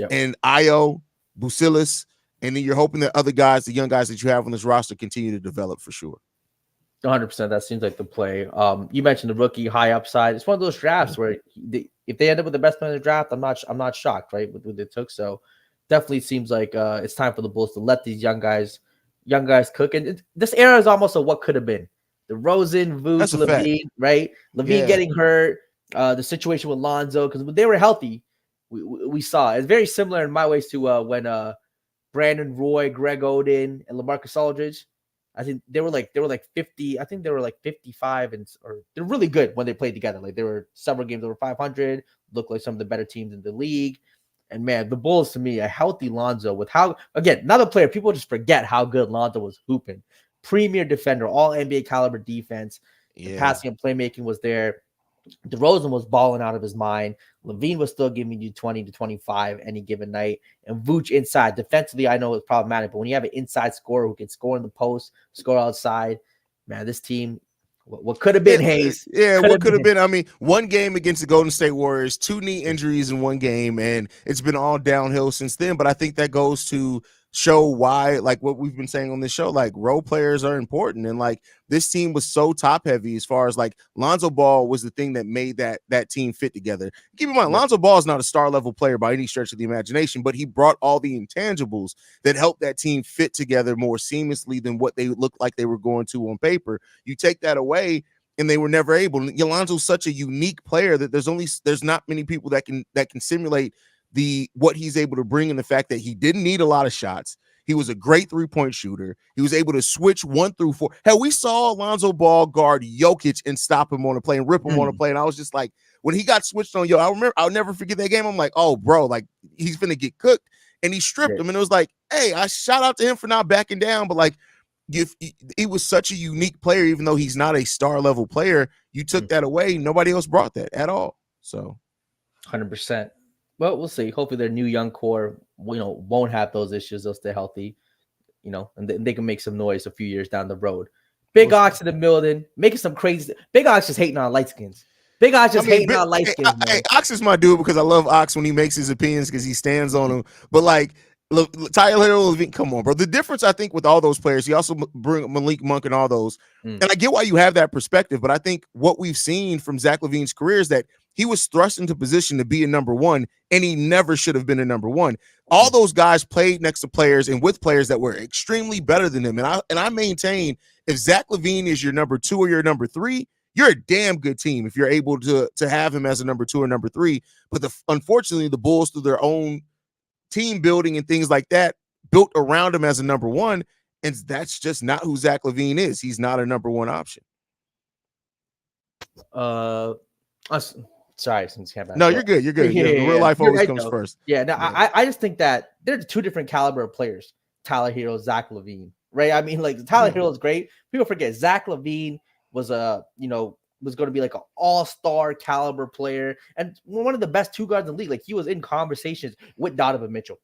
And Io, Bucilis, and then you're hoping that other guys, the young guys that you have on this roster, continue to develop for sure. 100%. That seems like the play. You mentioned the rookie high upside. It's one of those drafts where if they end up with the best player in the draft, I'm not shocked, right? With what they took. So definitely seems like it's time for the Bulls to let these young guys cook. And this era is almost a what could have been. The Rosen, Vooch, LaVine, right? LaVine getting hurt. The situation with Lonzo, because when they were healthy, we saw it's very similar in my ways to when Brandon Roy, Greg Oden, and LaMarcus Aldridge. I think they were like 50. I think they were like 55, or they're really good when they played together. Like there were several games over 500. Looked like some of the better teams in the league. And man, the Bulls, to me, a healthy Lonzo with how, again, another player. People just forget how good Lonzo was hooping. Premier defender, all NBA caliber defense. The passing and playmaking was there. DeRozan was balling out of his mind. LaVine was still giving you 20 to 25 any given night. And Vooch inside. Defensively, I know it's problematic, but when you have an inside scorer who can score in the post, score outside, man, this team, what could have been, Hayes? What could have been? I mean, one game against the Golden State Warriors, 2 knee injuries in one game, and it's been all downhill since then. But I think that goes to show why, like what we've been saying on this show, like role players are important. And like this team was so top heavy as far as like Lonzo Ball was the thing that made that team fit together. Keep in mind, Yep. Lonzo Ball is not a star level player by any stretch of the imagination, but he brought all the intangibles that helped that team fit together more seamlessly than what they looked like they were going to on paper. You take that away, and they were never able. Lonzo's such a unique player that there's not many people that can simulate what he's able to bring, in the fact that he didn't need a lot of shots. He was a great 3-point shooter. He was able to switch 1 through 4. Hell, we saw Lonzo Ball guard Jokic and stop him on a play and rip him on a play. And I was just like, when he got switched on, I'll never forget that game. I'm like, oh, bro, like he's gonna get cooked. And he stripped him. And it was like, hey, I shout out to him for not backing down. But like, he was such a unique player, even though he's not a star level player. You took that away. Nobody else brought that at all. So 100%. Well, we'll see. Hopefully their new young core, won't have those issues. They'll stay healthy, and they can make some noise a few years down the road. Big Ox in the building, making some crazy. Big Ox just hating on light skins. Big Ox just hating on light skins. Hey, Ox is my dude because I love Ox when he makes his opinions because he stands on them. But like, Tyler LaVine, come on, bro. The difference, I think, with all those players, he also bring Malik Monk and all those. And I get why you have that perspective, but I think what we've seen from Zach LaVine's career is that he was thrust into position to be a number one, and he never should have been a number one. All those guys played next to players and with players that were extremely better than him. And I maintain, if Zach LaVine is your number 2 or your number 3, you're a damn good team if you're able to have him as a number 2 or number 3. But unfortunately, the Bulls, through their own team building and things like that, built around him as a number 1, and that's just not who Zach LaVine is. He's not a number 1 option. Sorry, since you no, you're good. You're good. Yeah, real life always comes first. Yeah, no, I just think that there's 2 different caliber of players: Tyler Hero, Zach LaVine. Right? I mean, like Tyler Hero is great. People forget Zach LaVine was was going to be like an all-star caliber player and one of the best 2 guards in the league. Like he was in conversations with Donovan Mitchell,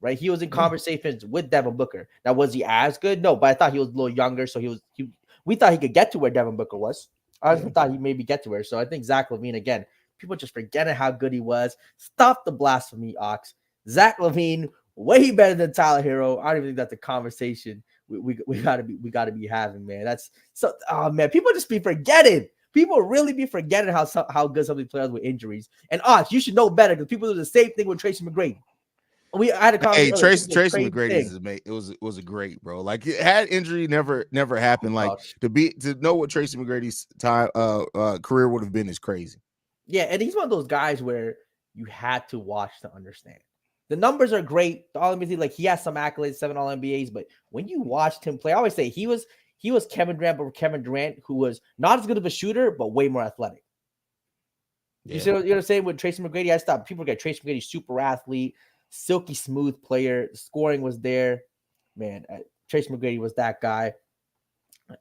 right? He was in conversations with Devin Booker. Now, was he as good? No, but I thought he was a little younger, so we thought he could get to where Devin Booker was. I just thought he maybe get to where. So I think Zach LaVine, again, people just forgetting how good he was. Stop the blasphemy, Ox. Zach LaVine, way better than Tyler Hero. I don't even think that's a conversation we gotta be having, man. That's so. Oh man, people just be forgetting. People really be forgetting how good some of these players with injuries. And Ox, you should know better because people do the same thing with Tracy McGrady. We had a conversation. Hey, Tracy McGrady is amazing. It was a great, bro. Like, had injury never happened. Like to know what Tracy McGrady's time career would have been is crazy. Yeah, and he's one of those guys where you had to watch to understand. The numbers are great. The All-NBA, like he has some accolades, 7 All-NBAs, but when you watched him play, I always say he was Kevin Durant, but Kevin Durant, who was not as good of a shooter, but way more athletic. Yeah. You see what I'm saying with Tracy McGrady? I thought people get Tracy McGrady, super athlete, silky smooth player. The scoring was there. Man, Tracy McGrady was that guy.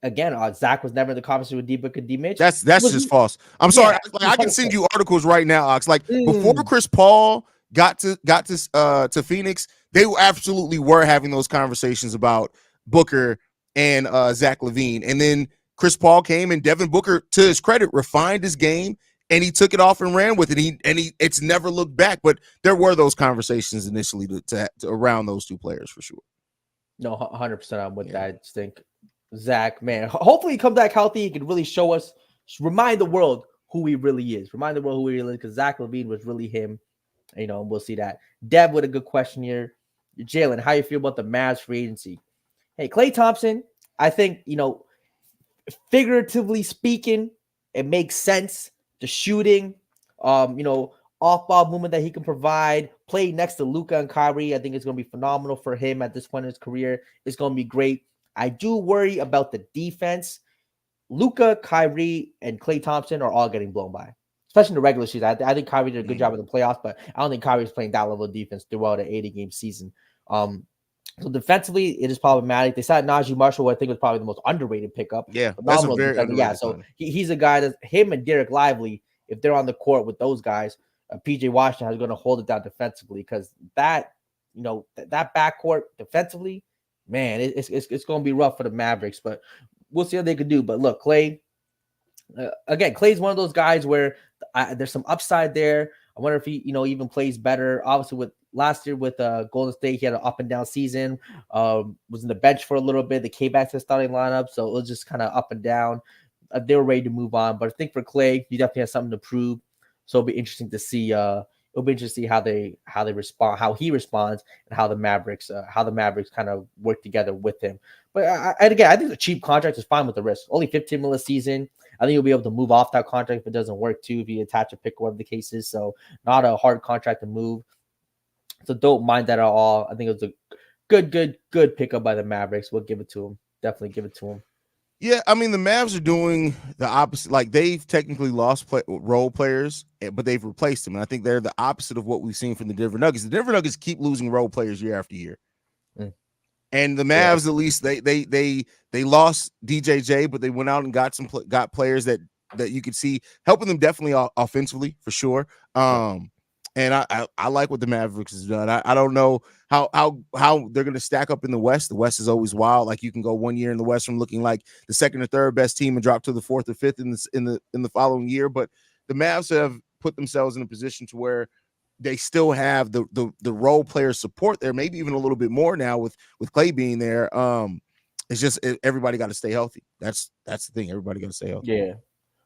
Again, Zach was never in the conversation with D-Book and D-Mitch. That's just false. I'm sorry. I can send you articles right now, Ox. Like before Chris Paul got to Phoenix, they absolutely were having those conversations about Booker and Zach LaVine. And then Chris Paul came, and Devin Booker, to his credit, refined his game, and he took it off and ran with it. It's never looked back. But there were those conversations initially to around those 2 players for sure. No, 100% I'm with that. I just think Zach, man, hopefully he comes back healthy. He can really show us, remind the world who he really is. Remind the world who he really is, because Zach LaVine was really him. And we'll see that. Deb with a good question here. Jalen, how you feel about the Mavs free agency? Hey, Klay Thompson, I think, figuratively speaking, it makes sense. The shooting, off-ball movement that he can provide, play next to Luka and Kyrie, I think it's going to be phenomenal for him at this point in his career. It's going to be great. I do worry about the defense. Luka, Kyrie, and Klay Thompson are all getting blown by, especially in the regular season. I think Kyrie did a good job in the playoffs, but I don't think Kyrie's playing that level of defense throughout an 80-game season. So defensively, it is problematic. They signed Najee Marshall, who I think was probably the most underrated pickup. Yeah, that's a very underrated. So he's a guy that him and Derek Lively, if they're on the court with those guys, PJ Washington is going to hold it down defensively because that backcourt defensively, man, it's going to be rough for the Mavericks. But we'll see what they can do. But look, Klay, again, Klay's one of those guys where there's some upside there. I wonder if he, even plays better. Obviously, with last year with Golden State. He had an up and down season. Was in the bench for a little bit. They came back to the starting lineup, so it was just kind of up and down. They were ready to move on, but I think for Clay, he definitely has something to prove. So it'll be interesting to see. It'll be interesting to see how they respond, how he responds, and how the Mavericks kind of work together with him. But and again, I think the cheap contract is fine with the risk. Only 15 mil a season. I think you'll be able to move off that contract if it doesn't work too, if you attach a pick, whatever the case is. So not a hard contract to move. So don't mind that at all. I think it was a good pickup by the Mavericks. We'll give it to him. Definitely give it to him. Yeah, I mean the Mavs are doing the opposite. Like they've technically lost role players, but they've replaced them, and I think they're the opposite of what we've seen from the Denver Nuggets. The Denver Nuggets keep losing role players year after year, and the Mavs at least they lost DJJ, but they went out and got players that you could see helping them definitely offensively for sure. And I like what the Mavericks has done. I don't know how they're going to stack up in the West. The West is always wild. Like you can go 1 year in the West from looking like the second or third best team and drop to the fourth or fifth in the following year. But the Mavs have put themselves in a position to where they still have the role player support there, maybe even a little bit more now with Clay being there. It's just everybody got to stay healthy. That's the thing. Everybody got to stay healthy. Yeah.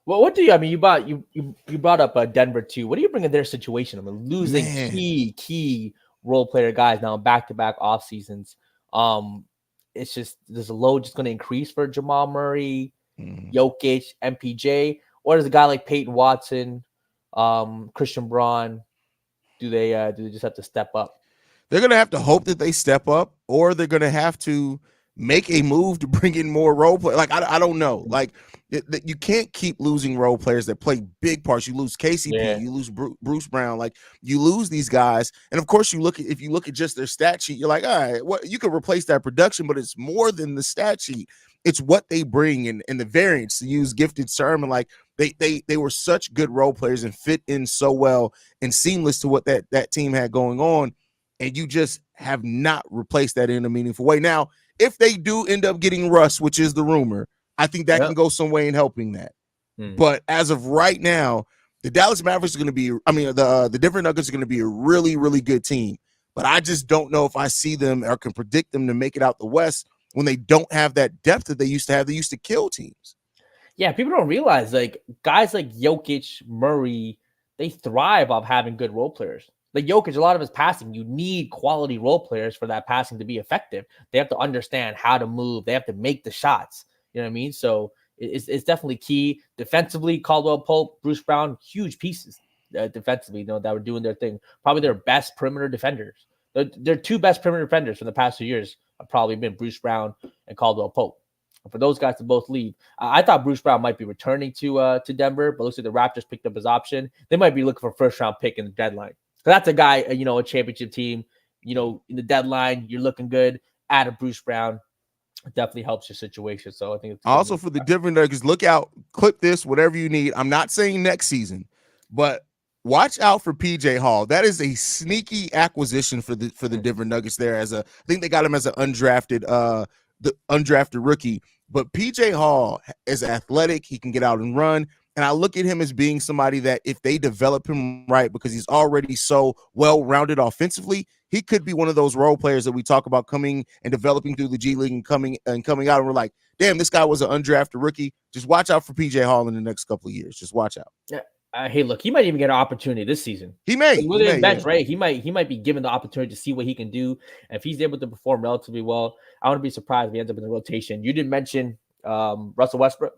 Well, what do you? I mean, you brought up Denver too. What do you bring in their situation? I mean, losing key role player guys now back to back off seasons. It's just there's a load just going to increase for Jamal Murray, Jokic, MPJ, or does a guy like Peyton Watson, Christian Braun? Do they just have to step up? They're going to have to hope that they step up, or they're going to have to make a move to bring in more role players. Like I don't know. Like you can't keep losing role players that play big parts. You lose KCP, you lose Bruce Brown. Like you lose these guys, and of course if you look at just their stat sheet, you're like, all right, what you can replace that production, but it's more than the stat sheet. It's what they bring and the variance. To use Gifted Sermon, like they were such good role players and fit in so well and seamless to what that team had going on, and you just have not replaced that in a meaningful way. Now, if they do end up getting Russ, which is the rumor, I think that can go some way in helping that. But as of right now, the Dallas Mavericks are going to be, the Denver Nuggets are going to be a really, really good team. But I just don't know if I see them or can predict them to make it out the West when they don't have that depth that they used to have. They used to kill teams. Yeah, people don't realize, like, guys like Jokic, Murray, they thrive off having good role players. Like Jokic, a lot of his passing, you need quality role players for that passing to be effective. They have to understand how to move. They have to make the shots. You know what I mean? So it's definitely key. Defensively, Caldwell Pope, Bruce Brown, huge pieces defensively, that were doing their thing. Probably their best perimeter defenders. Their two best perimeter defenders from the past 2 years have probably been Bruce Brown and Caldwell Pope. For those guys to both leave, I thought Bruce Brown might be returning to Denver, but looks like the Raptors picked up his option. They might be looking for a first-round pick in the deadline. So that's a guy, a championship team, in the deadline, you're looking good. Add a Bruce Brown. It definitely helps your situation. So I think it's also for the Denver Nuggets, look out, clip this, whatever you need. I'm not saying next season, but watch out for PJ Hall. That is a sneaky acquisition for the Denver Nuggets there. I think they got him as an undrafted rookie. But PJ Hall is athletic. He can get out and run. And I look at him as being somebody that if they develop him right, because he's already so well-rounded offensively, he could be one of those role players that we talk about coming and developing through the G League and coming out. And we're like, damn, this guy was an undrafted rookie. Just watch out for PJ Hall in the next couple of years. Just watch out. Yeah. Hey, look, he might even get an opportunity this season. He may. With his bench, right? He might be given the opportunity to see what he can do. And if he's able to perform relatively well, I wouldn't be surprised if he ends up in the rotation. You didn't mention Russell Westbrook.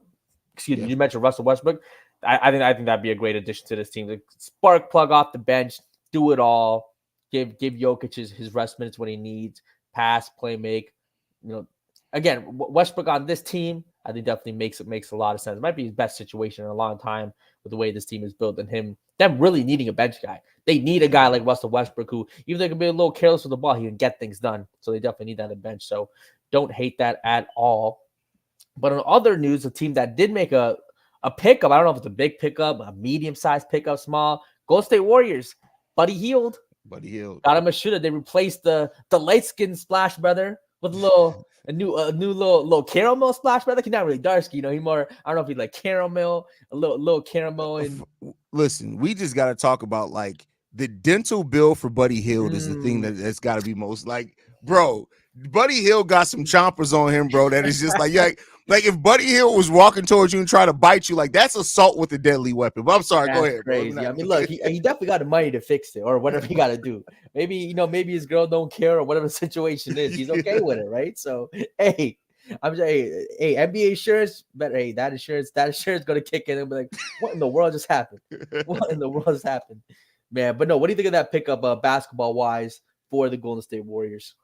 Excuse me, you mentioned Russell Westbrook. I think that'd be a great addition to this team. Like, spark plug off the bench, do it all. Give Jokic his rest minutes when he needs. Pass, play, make. Again, Westbrook on this team, I think definitely makes a lot of sense. It might be his best situation in a long time with the way this team is built and them really needing a bench guy. They need a guy like Russell Westbrook who, even though he can be a little careless with the ball, he can get things done. So they definitely need that on the bench. So don't hate that at all. But on other news, a team that did make a pickup, I don't know if it's a big pickup, a medium-sized pickup, small, Golden State Warriors, Buddy Hield. Got him a shooter. They replaced the light-skinned Splash Brother with a new little caramel Splash Brother. He's not really dark skin, he more, I don't know if he's like caramel, a little caramel. And listen, we just got to talk about like the dental bill for Buddy Hield is the thing that's got to be most like, bro. Buddy Hield got some chompers on him, bro. That is just like, yeah, like if Buddy Hield was walking towards you and try to bite you, like that's assault with a deadly weapon. But I'm sorry, go That's ahead, bro. crazy. I mean, look, he definitely got the money to fix it or whatever he got to do. Maybe maybe his girl don't care or whatever the situation is. He's okay with it, right? So hey, I'm just hey, NBA insurance, but hey, that insurance gonna kick in and be like, what in the world just happened? What in the world just happened, man? But no, what do you think of that pickup, basketball wise, for the Golden State Warriors?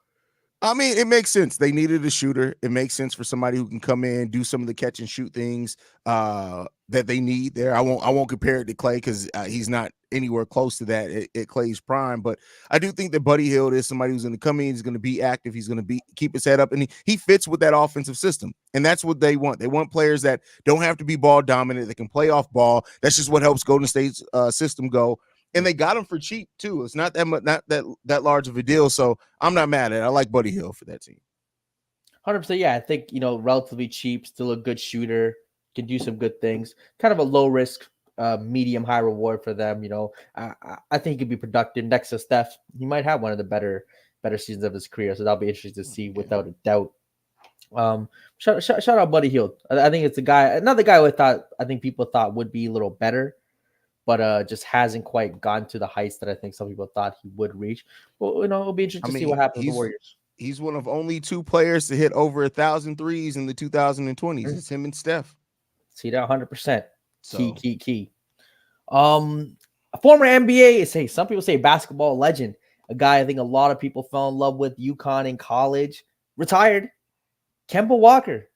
I mean, it makes sense. They needed a shooter. It makes sense for somebody who can come in, do some of the catch and shoot things that they need there. I won't compare it to Clay because he's not anywhere close to that at Clay's prime. But I do think that Buddy Hield is somebody who's going to come in. He's going to be active. He's going to keep his head up, and he fits with that offensive system. And that's what they want. They want players that don't have to be ball dominant. They can play off ball. That's just what helps Golden State's system go. And they got him for cheap too. It's not that much, not that large of a deal. So I'm not mad at it. I like Buddy Hield for that team. 100%. Yeah, I think relatively cheap, still a good shooter, can do some good things. Kind of a low risk, medium high reward for them. I think he could be productive next to Steph. He might have one of the better seasons of his career. So that'll be interesting to see without a doubt. Shout out Buddy Hield. I think it's another guy who I think people thought would be a little better, but just hasn't quite gone to the heights that I think some people thought he would reach. Well, it'll be interesting to see what happens with the Warriors. He's one of only 2 players to hit over 1,000 threes in the 2020s. It's him and Steph. See that 100%. Key. A former NBA, some people say basketball legend, a guy I think a lot of people fell in love with, UConn in college, retired. Kemba Walker.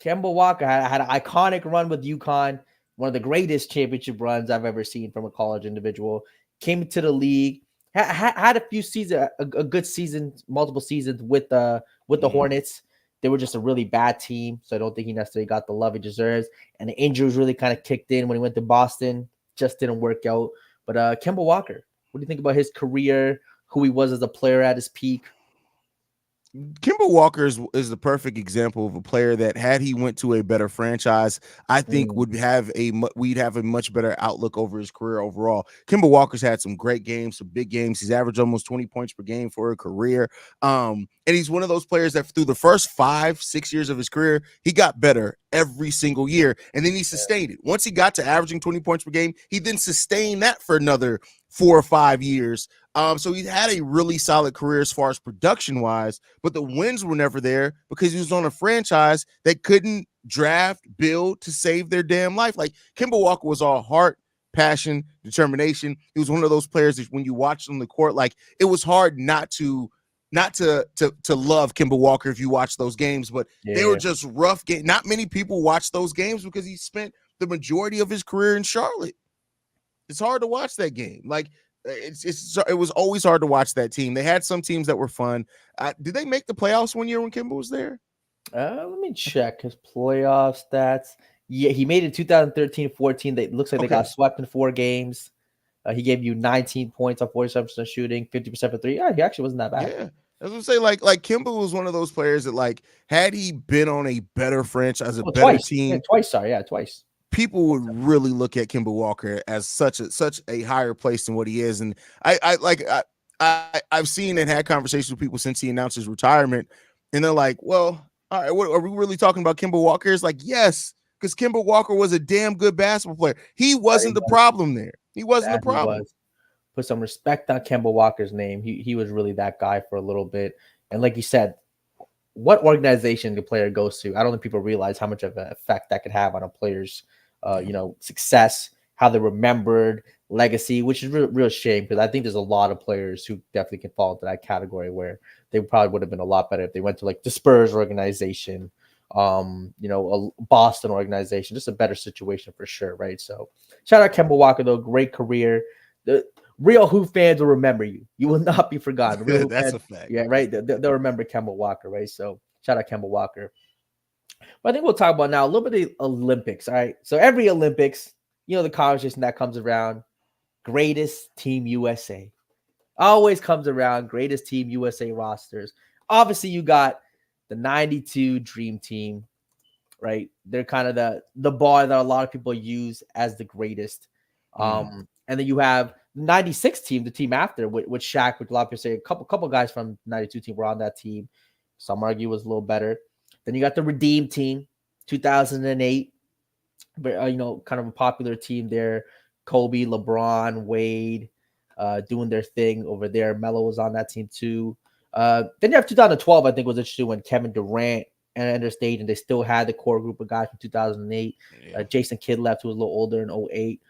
Kemba Walker had an iconic run with UConn. One of the greatest championship runs I've ever seen from a college individual. Came to the league, had a few seasons, a good season, multiple seasons with the Hornets. They were just a really bad team, so I don't think he necessarily got the love he deserves. And the injuries really kind of kicked in when he went to Boston. Just didn't work out. But Kemba Walker, what do you think about his career, who he was as a player at his peak? Kemba Walker is the perfect example of a player that, had he went to a better franchise, I think we'd have a much better outlook over his career overall. Kemba Walker's had some great games, some big games. He's averaged almost 20 points per game for a career. And he's one of those players that through the first 5-6 years of his career, he got better every single year. And then he sustained it. Once he got to averaging 20 points per game, he then sustained that for another 4 or 5 years. So he had a really solid career as far as production wise, but the wins were never there because he was on a franchise that couldn't draft, build to save their damn life. Like Kemba Walker was all heart, passion, determination. He was one of those players that when you watched on the court, like it was hard not to love Kemba Walker if you watch those games, but they were just rough games. Not many people watch those games because he spent the majority of his career in Charlotte. It's hard to watch that game. Like it was always hard to watch that team. They had some teams that were fun. Did they make the playoffs one year when Kemba was there? Let me check his playoff stats. Yeah, he made it 2013-14. It looks like they got swept in 4 games. He gave you 19 points on 47% shooting, 50% for 3. Yeah, he actually wasn't that bad. Yeah. I was gonna say, like Kemba was one of those players that, like, had he been on a better franchise, better team, twice. People would really look at Kemba Walker as such a higher place than what he is. And I've seen and had conversations with people since he announced his retirement, and they're like, well, all right, what, are we really talking about Kemba Walker? It's like, yes, because Kemba Walker was a damn good basketball player. He wasn't the problem there. He wasn't the problem. Put some respect on Kemba Walker's name. He was really that guy for a little bit. And like you said, what organization the player goes to, I don't think people realize how much of an effect that could have on a player's success, how they're remembered, legacy, which is real shame, because I think there's a lot of players who definitely can fall into that category where they probably would have been a lot better if they went to like the Spurs organization, a Boston organization, just a better situation for sure, right? So shout out Kemba Walker, though, great career. The real Hoop fans will remember you. You will not be forgotten. Real That's fans, a fact. Yeah, right. They'll remember Kemba Walker, right? So shout out Kemba Walker. But I think we'll talk about now a little bit of the Olympics. All right. So every Olympics, the conversation that comes around, greatest team USA. Always comes around, greatest team USA rosters. Obviously, you got the 92 Dream Team, right? They're kind of the bar that a lot of people use as the greatest. And then you have '96 team, the team after with Shaq, with a lot of people say a couple guys from the '92 team were on that team. Some argue was a little better. Then you got the Redeem team, 2008, but kind of a popular team there. Kobe, LeBron, Wade, doing their thing over there. Mellow was on that team too. Then you have 2012, I think was interesting when Kevin Durant entered stage, and they still had the core group of guys from 2008. Yeah. Jason Kidd left, who was a little older in 08.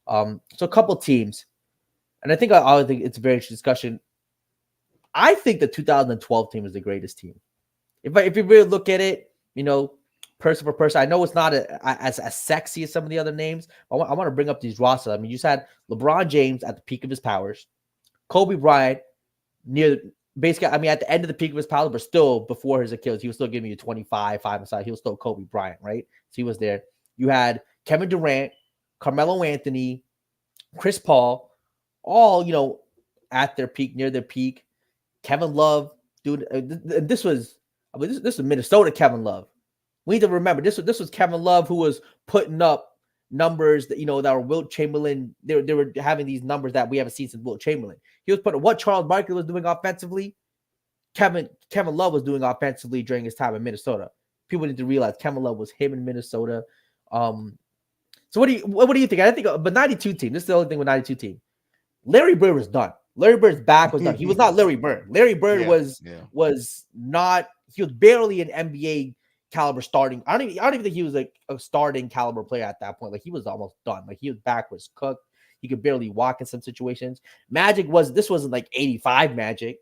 So a couple teams. And I think it's a very interesting discussion. I think the 2012 team is the greatest team. If you really look at it, person for person, I know it's not as sexy as some of the other names. But I want to bring up these rosters. I mean, you just had LeBron James at the peak of his powers, Kobe Bryant basically, I mean, at the end of the peak of his powers, but still before his Achilles, he was still giving you 25, 5 aside. He was still Kobe Bryant, right? So he was there. You had Kevin Durant, Carmelo Anthony, Chris Paul, all, at their peak, near their peak. Kevin Love, dude, this was Minnesota Kevin Love. We need to remember this was Kevin Love who was putting up numbers that that were Wilt Chamberlain. They were having these numbers that we haven't seen since Wilt Chamberlain. He was putting what Charles Barkley was doing offensively. Kevin Love was doing offensively during his time in Minnesota. People need to realize Kevin Love was him in Minnesota. So what do you think? I think, but '92 team. This is the only thing with '92 team. Larry Bird was done. Larry Bird's back was done. He was not Larry Bird. Larry Bird was not. He was barely an NBA caliber starting. I don't even think he was like a starting caliber player at that point. Like he was almost done. Like he was back, was cooked. He could barely walk in some situations. Magic wasn't like '85 Magic. It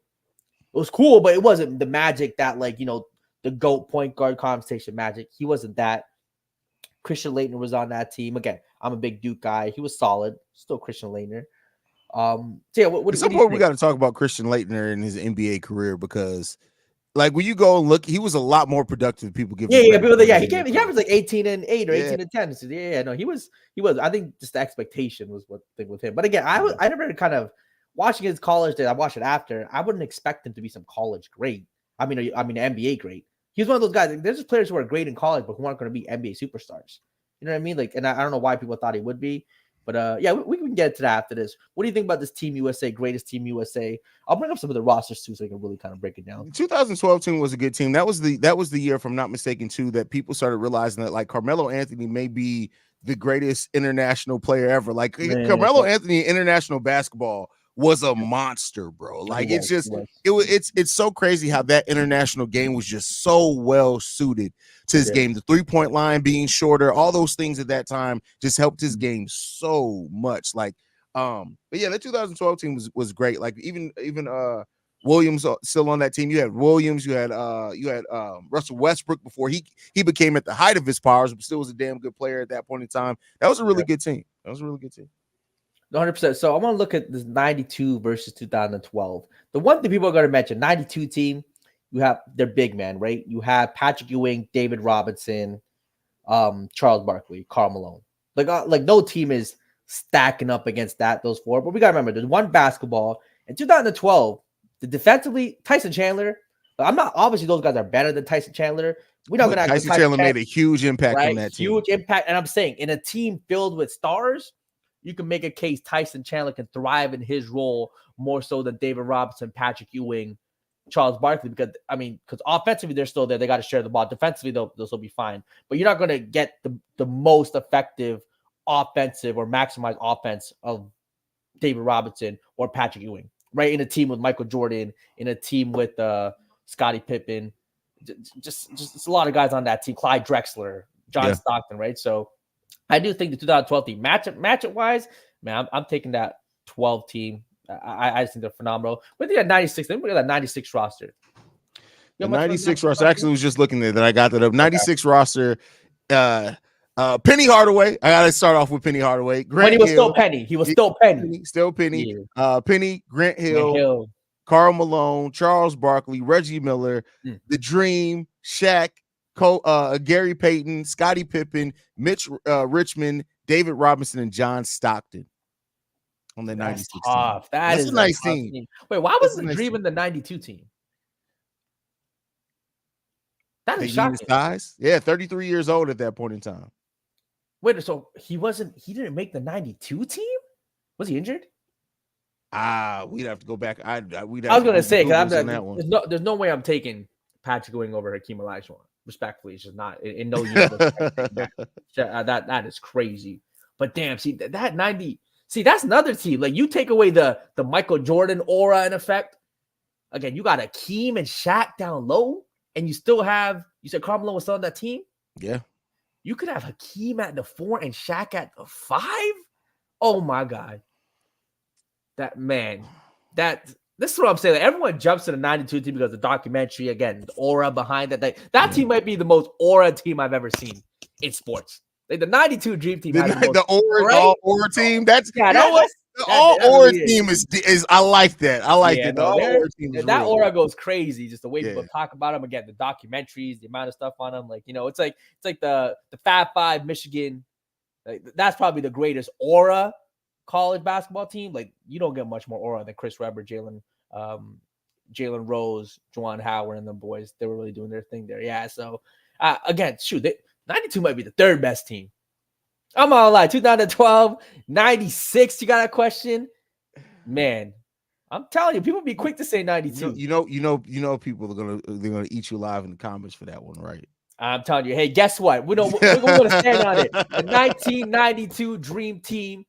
was cool, but it wasn't the Magic that the GOAT point guard conversation Magic. He wasn't that. Christian Laettner was on that team. Again, I'm a big Duke guy. He was solid. Still Christian Laettner. So yeah, what at some point we got to talk about Christian Laettner and his NBA career, because like when you go and look, he was a lot more productive than people give him credit. He averaged like 18 and 8 or 18 and 10. So no, he was. I think just the expectation was what thing with him. But again, I never kind of watching his college days. I watched it after. I wouldn't expect him to be some college great. I mean NBA great. He was one of those guys. There's just players who are great in college, but who aren't going to be NBA superstars. You know what I mean? Like, and I don't know why people thought he would be. But yeah, we can get to that after this. What do you think about this Team USA, greatest Team USA? I'll bring up some of the rosters too, so I can really kind of break it down. 2012 team was a good team. That was the year, if I'm not mistaken, too, that people started realizing that like Carmelo Anthony may be the greatest international player ever. Like Carmelo Anthony in international basketball was a monster, bro. Like it's so crazy how that international game was just so well suited to his game. The 3-point line being shorter, all those things at that time just helped his game so much. Like, but yeah, the 2012 team was great. Like even Williams still on that team. You had Williams, you had Russell Westbrook before he became at the height of his powers, but still was a damn good player at that point in time. That was a really good team. 100%. So I want to look at this 92 versus 2012. The one thing people are going to mention, 92 team, you have their big man, right? You have Patrick Ewing, David Robinson, Charles Barkley, Karl Malone. Like no team is stacking up against those four. But we got to remember, there's one basketball. In 2012, the defensively, Tyson Chandler, I'm not, obviously those guys are better than Tyson Chandler. We're not going to Tyson Chandler made a huge impact on that team. Huge impact. And I'm saying, in a team filled with stars, you can make a case Tyson Chandler can thrive in his role more so than David Robinson, Patrick Ewing, Charles Barkley, because offensively they're still there. They got to share the ball. Defensively, they'll still be fine. But you're not going to get the most effective offensive or maximized offense of David Robinson or Patrick Ewing, right? In a team with Michael Jordan, in a team with Scottie Pippen, just a lot of guys on that team. Clyde Drexler, John Stockton, right? So I do think the 2012 team matchup wise, man, I'm taking that 12 team. I just think they're phenomenal. But they got 96. Then we got that 96 roster. The 96 roster. Actually, was just looking there that I got that up. 96 roster. Penny Hardaway. I gotta start off with Penny Hardaway. When he was still Penny. He was still Penny. Still Penny. Yeah. Penny, Grant Hill, Karl Malone, Charles Barkley, Reggie Miller, The Dream, Shaq, Gary Payton, Scottie Pippen, Mitch Richmond, David Robinson, and John Stockton on the 96 team. That's a nice team. Wait, why was The Dream in the 92 team? That is shocking. Size? Yeah, 33 years old at that point in time. Wait, so he didn't make the 92 team? Was he injured? We'd have to go back. We'd I have was to gonna do the say Googles because on that one. there's no way I'm taking Patrick Ewing over Hakeem Olajuwon. Respectfully, it's just not in no universe. That is crazy. But damn, see that 90. See, that's another team. Like you take away the Michael Jordan aura and effect. Again, you got Hakeem and Shaq down low, and you still have. You said Carmelo was still on that team. Yeah, you could have Hakeem at the 4 and Shaq at the 5. Oh my god, that man. This is what I'm saying. Like, everyone jumps to the 92 team because of the documentary. Again, the aura behind that. That team might be the most aura team I've ever seen in sports. Like the 92 Dream Team has the most all aura team. That's yeah. You know what? The all aura team is. I like that. I like it. The all aura team is that real. aura goes crazy. Just the way people talk about them. Again, the documentaries, the amount of stuff on them. Like it's like the Fab Five Michigan. Like, that's probably the greatest aura college basketball team. Like you don't get much more aura than Chris Webber, Jalen Rose, Juwan Howard, and them boys. They were really doing their thing there. Yeah. So again, 92 might be the third best team. I'm not gonna lie. 2012, 96. You got a question? Man, I'm telling you, people be quick to say 92. You know, people they're gonna eat you alive in the comments for that one, right? I'm telling you, hey, guess what? We're going to stand on it. The 1992 Dream Team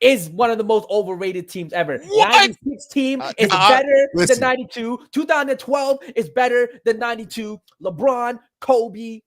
is one of the most overrated teams ever. What? 96 team is better than 92. 2012 is better than 92. LeBron, Kobe,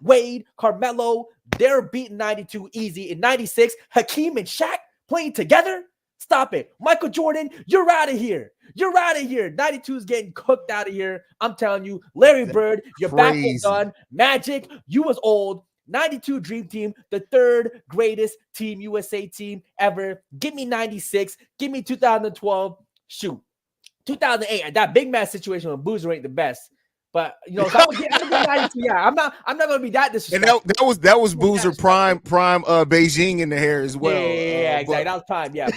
Wade, Carmelo, they're beating 92 easy. In 96, Hakeem and Shaq playing together? Stop it. Michael Jordan, you're out of here. 92 is getting cooked out of here. I'm telling you, Larry Bird, your back was done. Magic, you was old. 92 Dream Team, the third greatest Team USA team ever. Give me 96. Give me 2012. Shoot. 2008, that big man situation when Boozer ain't the best. But so I would get 92. Yeah, I'm not gonna be that disrespectful. And that was Boozer prime Beijing in the hair as well. Yeah, exactly. That was prime. Yeah,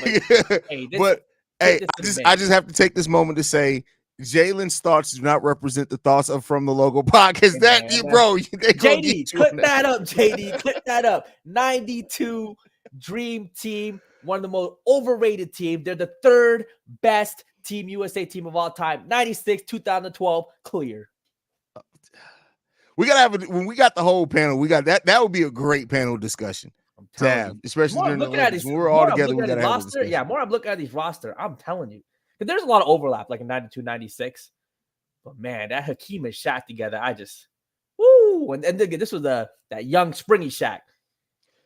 I just have to take this moment to say Jalen's thoughts do not represent the thoughts of From the Logo podcast. JD, clip that up. JD, clip that up. 92 Dream Team, one of the most overrated teams. They're the third best Team USA team of all time. 96, 2012, clear. We gotta have when we got the whole panel. We got that. That would be a great panel discussion to have, especially during the Olympics. When we're all together, we gotta have a discussion. Yeah, more I'm looking at these roster. I'm telling you, because there's a lot of overlap, like in 92, 96. But man, that Hakeem and Shaq together, I just And this was that young springy Shaq.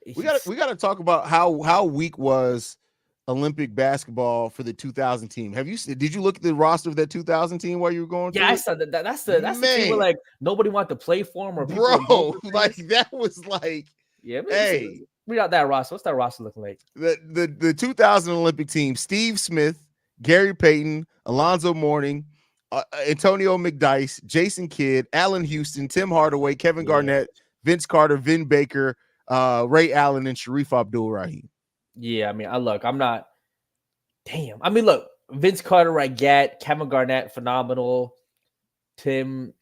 We gotta talk about how weak was Olympic basketball for the 2000 team. Did you look at the roster of that 2000 team while you were going through? Yeah, I saw that. That's the team where like nobody wanted to play for him, or like that was like, yeah. Hey, read out that roster. What's that roster looking like? The 2000 Olympic team: Steve Smith, Gary Payton, Alonzo Mourning, Antonio McDyess, Jason Kidd, Allen Houston, Tim Hardaway, Kevin Garnett, Vince Carter, Vin Baker, Ray Allen, and Sharif Abdul-Rahim. Yeah, I mean, I'm not. Damn. I mean, look, Vince Carter, I get. Kevin Garnett, phenomenal. Tim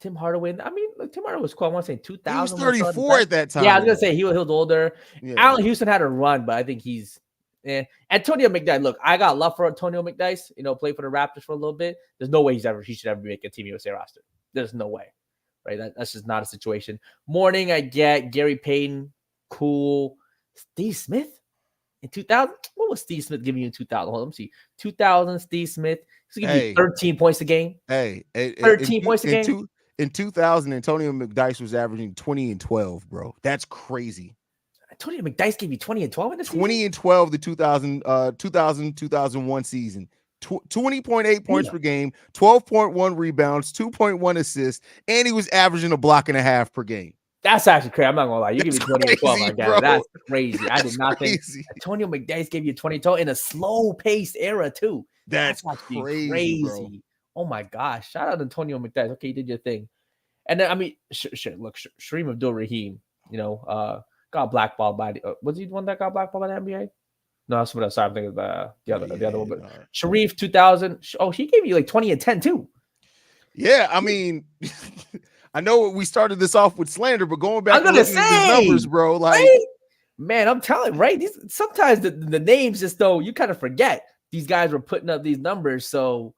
Hardaway. I mean, look, Tim Hardaway was cool. I want to say 2000. He was 34 at that time. Yeah, I was gonna say he was older. Yeah. Allen Houston had a run, but I think he's. Antonio McDyess. Look, I got love for Antonio McDyess. Played for the Raptors for a little bit. There's no way he should ever make a Team USA roster. There's no way, right? That's just not a situation. Mourning, I get. Gary Payton, cool. Steve Smith. In 2000, what was Steve Smith giving you in 2000? Hold on, let me see. 2000, Steve Smith. He's going to give you 13 points a game. 13 points a game. In 2000, Antonio McDyess was averaging 20 and 12, bro. That's crazy. Antonio McDyess gave you 20 and 12 in the season? 20 and 12 the 2000-2001 season. 20.8 points per game, 12.1 rebounds, 2.1 assists, and he was averaging a block and a half per game. That's actually crazy. I'm not gonna lie. You give me 20 and 12, I guess. That's crazy. I did not think Antonio McDyess gave you 20 and 12 in a slow-paced era too. That's crazy. Bro. Oh my gosh! Shout out Antonio McDyess. Okay, you did your thing. And then I mean, look, Sharif Abdul-Rahim. Got blackballed by the. Was he the one that got blackballed by the NBA? No, that's what I saw. I'm thinking of the other one. But Sharif 2000. Oh, he gave you like 20 and 10 too. Yeah, I mean. I know we started this off with slander, but going back and looking at these numbers, bro, like, Man, I'm telling you, right? Sometimes the names just don't. You kind of forget these guys were putting up these numbers. So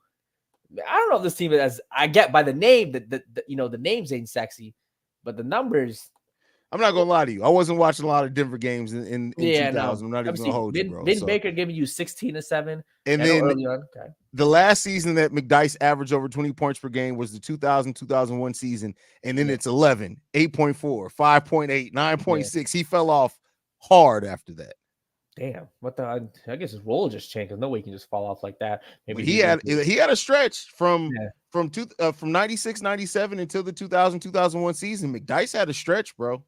I don't know if this team is. I get by the name that the names ain't sexy, but the numbers. I'm not gonna lie to you. I wasn't watching a lot of Denver games in Yeah, no. 2000. I'm not I'm even gonna seeing hold you, bro. Vin So, Baker giving you 16-7. and I know then early on. Okay. the last season that McDyess averaged over 20 points per game was the 2000-2001 season, and then Yeah. it's 11, 8.4, 5.8, Yeah. 9.6. He fell off hard after that. Damn. What the? I guess his role just changed. Cause no way he can just fall off like that. Maybe But he's into it. he had a stretch from Yeah. from 96, 97 until the 2000-2001 season. McDyess had a stretch, bro.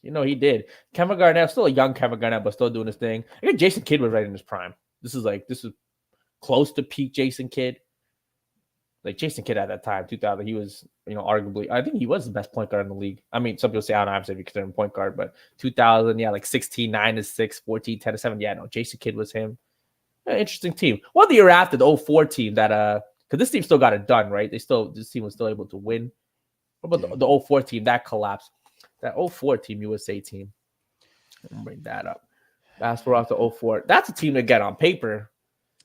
He did. Kevin Garnett, still a young Kevin Garnett, but still doing his thing. I think Jason Kidd was right in his prime. This is close to peak Jason Kidd. Like Jason Kidd at that time, 2000, he was, arguably, I think he was the best point guard in the league. I mean, some people say Allen Iverson if you consider him point guard, but 2000, yeah, like 16, 9-6, 14, 10-7. Yeah, no, Jason Kidd was him. Interesting team. Well, the year after the 04 team because this team still got it done, right? This team was still able to win. What about the 04 team that collapsed? That 04 team, USA team. I'll bring that up. Basketball after 04. That's a team to get on paper.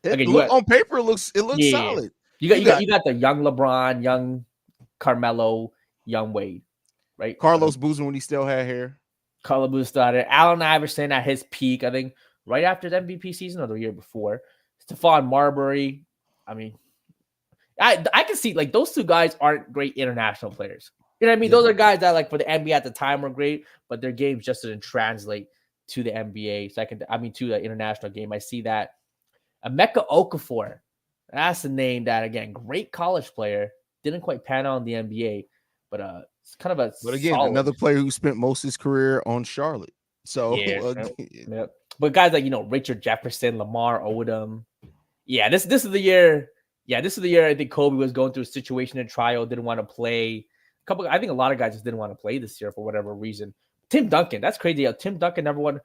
On paper, it looks solid. You got the young LeBron, young Carmelo, young Wade, right? Carlos Boozer when he still had hair. Carlos Boozer started. Allen Iverson at his peak, I think, right after the MVP season or the year before. Stephon Marbury. I mean, I can see like those two guys aren't great international players. You know what I mean? Yeah. Those are guys that like for the NBA at the time were great, but their games just didn't translate to the NBA. To the international game. I see that. Emeka Okafor. That's a name that, again, great college player. Didn't quite pan out in the NBA, but it's kind of a But again, another player who spent most of his career on Charlotte. So, yeah. But guys like, Richard Jefferson, Lamar Odom. Yeah, this is the year. Yeah, this is the year I think Kobe was going through a situation in trial, didn't want to play. I think a lot of guys just didn't want to play this year for whatever reason. Tim Duncan, that's crazy. Tim Duncan never won.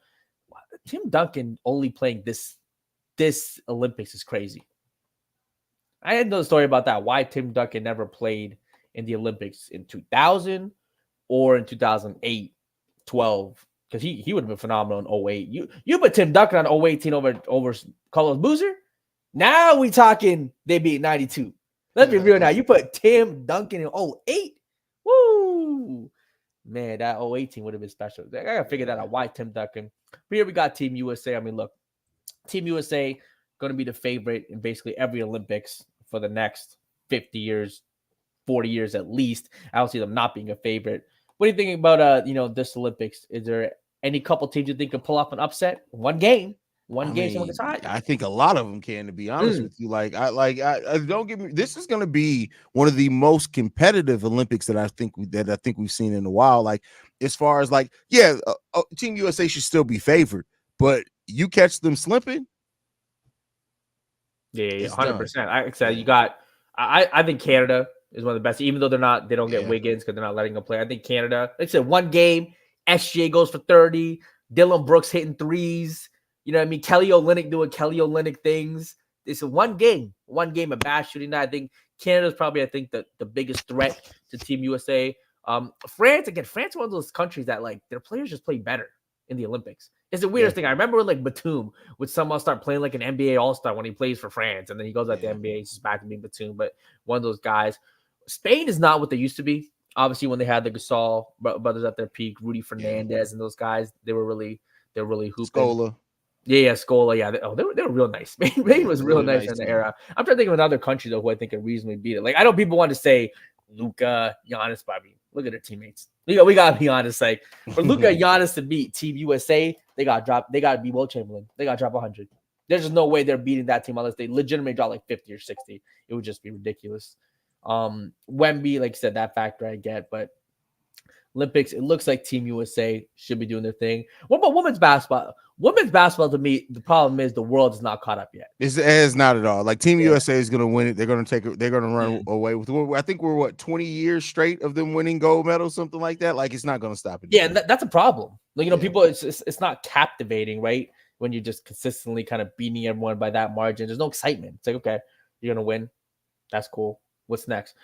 Tim Duncan only playing this Olympics is crazy. I didn't know the story about that. Why Tim Duncan never played in the Olympics in 2000 or in 2008, 12, because he would have been phenomenal in 08. You put Tim Duncan on 018 over Carlos Boozer. Now we talking they beat 92. Let's be real now. You put Tim Duncan in 08. Woo! Man, that 018 would have been special. I gotta figure that out. Why Tim Duncan? But here we got Team USA. I mean, look, Team USA going to be the favorite in basically every Olympics for the next 50 years, 40 years at least. I don't see them not being a favorite. What do you think about this Olympics? Is there any couple teams you think could pull off an upset? One game, someone gets hot. I think a lot of them can, to be honest with you. I don't get me. This is going to be one of the most competitive Olympics that I think we've seen in a while. Like as far as Team USA should still be favored, but you catch them slipping. Yeah, 100%. I said you got. I think Canada is one of the best, even though they don't get Wiggins because they're not letting them play. I think Canada, like I said, one game, SGA goes for 30, Dylan Brooks hitting threes. You know what I mean? Kelly Olynyk doing Kelly Olynyk things. It's one game of bad shooting. I think Canada's probably, the biggest threat to Team USA. France is one of those countries that like their players just play better in the Olympics. It's the weirdest thing. I remember when like Batum would somehow start playing like an NBA All-Star when he plays for France, and then he goes out the NBA, he's just back to being Batum. But one of those guys. Spain is not what they used to be. Obviously, when they had the Gasol brothers at their peak, Rudy Fernandez and those guys, they were really hooping. Scola. Yeah, Scola. Yeah, they were real nice. Spain was real nice in the era. I'm trying to think of another country though who I think could reasonably beat it. Like I know people want to say Luka, Giannis, but I mean, look at their teammates. We gotta be honest. Like for Luka, Giannis to beat Team USA, they gotta beat Will Chamberlain. They gotta drop 100. There's just no way they're beating that team unless they legitimately drop like 50 or 60. It would just be ridiculous. Wemby, like I said, that factor I get, but Olympics, it looks like Team USA should be doing their thing. What about women's basketball? Women's basketball, to me, the problem is the world is not caught up yet. It's not at all. Like Team USA is going to win it. They're going to take it. They're going to run away with. I think we're 20 years straight of them winning gold medals, something like that. Like it's not going to stop it. Yeah, that's a problem. Like people, it's not captivating, right? When you're just consistently kind of beating everyone by that margin, there's no excitement. It's like, okay, you're going to win. That's cool. What's next?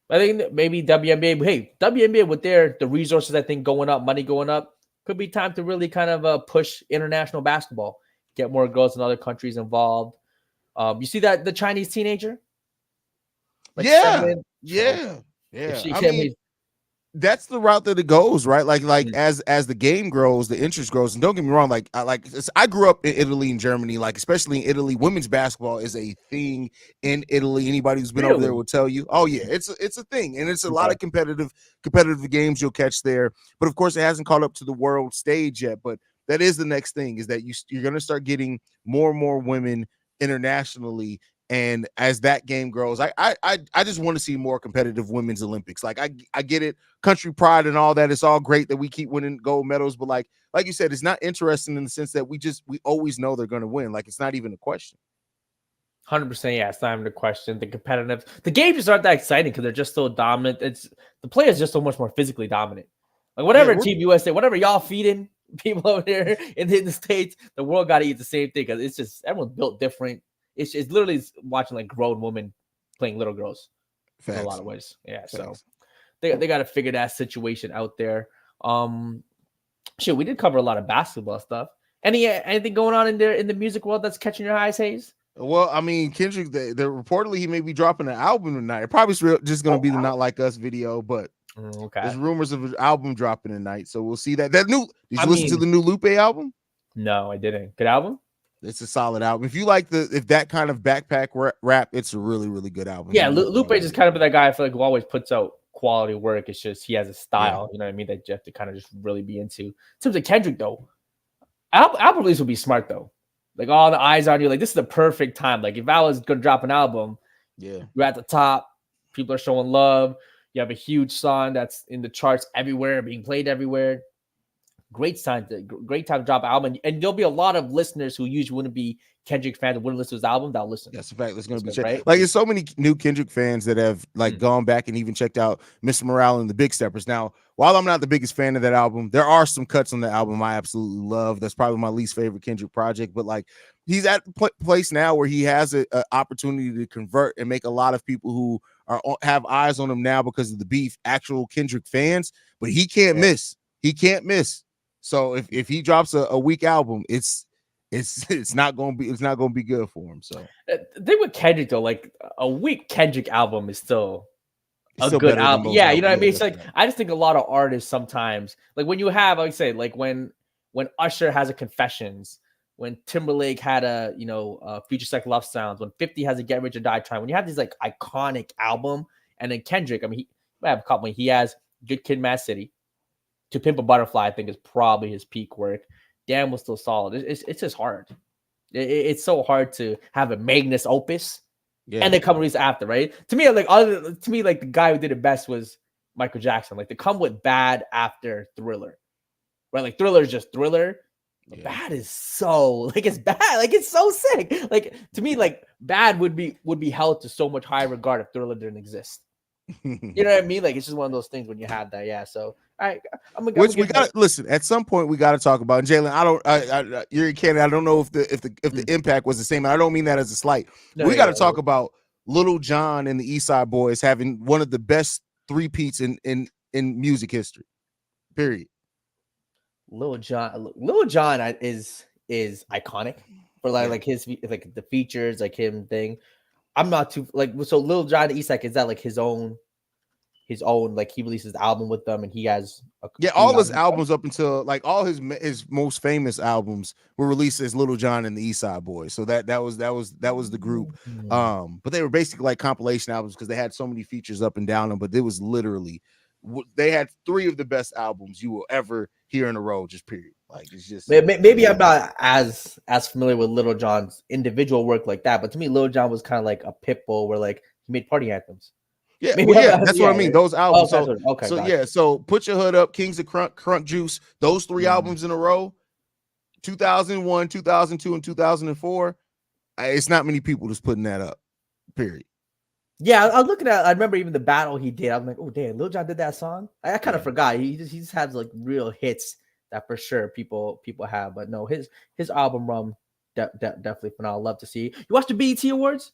I think maybe WNBA. Hey, WNBA with the resources, I think going up, money going up. could be time to really kind of push international basketball, get more girls in other countries involved. You see that the Chinese teenager, like Yeah, 7, so yeah, if yeah. she I can mean, be, that's the route that it goes, right? Like mm, as the game grows, the interest grows. And don't get me wrong, I grew up in Italy and Germany, like especially in Italy, women's basketball is a thing in Italy. Anybody who's been over there really, will tell you, oh yeah, it's a thing, and it's a lot okay, of competitive games you'll catch there. But of course, it hasn't caught up to the world stage yet. But that is the next thing, is that you're going to start getting more and more women internationally. And as that game grows, I just want to see more competitive women's Olympics. Like I get it, country pride and all that. It's all great that we keep winning gold medals, but like you said, it's not interesting in the sense that we always know they're going to win. Like it's not even a question. 100%. Yeah, it's not even a question. The competitive, the games just aren't that exciting because they're just so dominant. It's the players just so much more physically dominant. Like Yeah, whatever Team USA, whatever y'all feeding people over there in the States, the world got to eat the same thing because it's just everyone's built different. It's literally watching like grown women playing little girls in a lot facts, of ways. Yeah, so facts. they got to figure that situation out there. Shit, we did cover a lot of basketball stuff. Anything going on in there in the music world that's catching your eyes, Hayes? Well, I mean, Kendrick, the reportedly he may be dropping an album tonight. It probably just going to Oh, be the wow. Not Like Us video, but Okay. there's rumors of an album dropping tonight, so we'll see that. That new. Did I you listen to mean, the new Lupe album? no, I didn't. Good album? It's a solid album. If you like if that kind of backpack rap, it's a really, really good album. Yeah, He went Lupe through all is of just it. kind of that guy I feel like who always puts out quality work. It's just he has a Yeah. style, you know what I mean, that you have to kind of just really be into. In terms of Kendrick, though, album release would be smart though. Like all the eyes on you, like this is the perfect time. Like if I was gonna drop an album, Yeah. you're at the top, people are showing love. You have a huge song that's in the charts everywhere, being played everywhere. Great time to drop an album, and there'll be a lot of listeners who usually wouldn't be Kendrick fans, wouldn't listen to his album. That'll listen. That's a fact. That's going That's to be good, checked. right? Like, there's so many new Kendrick fans that have like Mm. gone back and even checked out Mr. Morale and the Big Steppers. Now, while I'm not the biggest fan of that album, there are some cuts on the album I absolutely love. That's probably my least favorite Kendrick project. But like, he's at the place now where he has an opportunity to convert and make a lot of people who have eyes on him now because of the beef actual Kendrick fans. But he can't miss. He can't miss. So if he drops a weak album, it's not gonna be good for him. So The thing with Kendrick though, like a weak Kendrick album is still it's a still good better than album. most Yeah, you know what I albums. mean. Yeah, It's like I just think a lot of artists sometimes, like when you have, like say, like when Usher has a Confessions, when Timberlake had a Future Sex Love Sounds, when 50 has a Get Rich or Die Trying, when you have these like iconic album, and then Kendrick, I mean, he might have a couple. He has Good Kid, Mad City, To Pimp a Butterfly. I think is probably his peak work. Damn was still solid. It's just hard. It's so hard to have a magnus opus and then come release after, right? To me, like the guy who did it best was Michael Jackson. Like to come with Bad after Thriller, right? Like Thriller is just Thriller. But Bad is so like it's bad, like it's so sick. Like to me, like Bad would be held to so much higher regard if Thriller didn't exist. You know what I mean? Like it's just one of those things when you have that. Yeah. So all right, which we got to listen. At some point, we got to talk about. And Jalen, you're in Canada. I don't know if the impact was the same. And I don't mean that as a slight. We got to talk about Little John and the East Side Boys having one of the best three-peats in music history. Period. Little John is iconic for like his like the features, like him thing. I'm not too like so Little John Isak, is that like his own like he releases the album with them and he has all his albums up until like all his most famous albums were released as Little John and the East Side Boys. So that was the group. But they were basically like compilation albums because they had so many features up and down them. But it was literally they had three of the best albums you will ever hear in a row. Just period. Like it's just maybe I'm not as familiar with Little John's individual work like that, but to me, Little John was kind of like a Pitbull where like he made party anthems. Yeah, that's what I mean. Those albums. So Put Your Hood Up, Kings of Crunk Juice, those three albums in a row, 2001, 2002, and 2004. It's not many people just putting that up. Period. Yeah, I was looking at. I remember even the battle he did. I'm like, oh damn, Lil Jon did that song. I kind of forgot. He just has like real hits that for sure people have. But no, his album run definitely phenomenal. Love to see. You watched the BET Awards?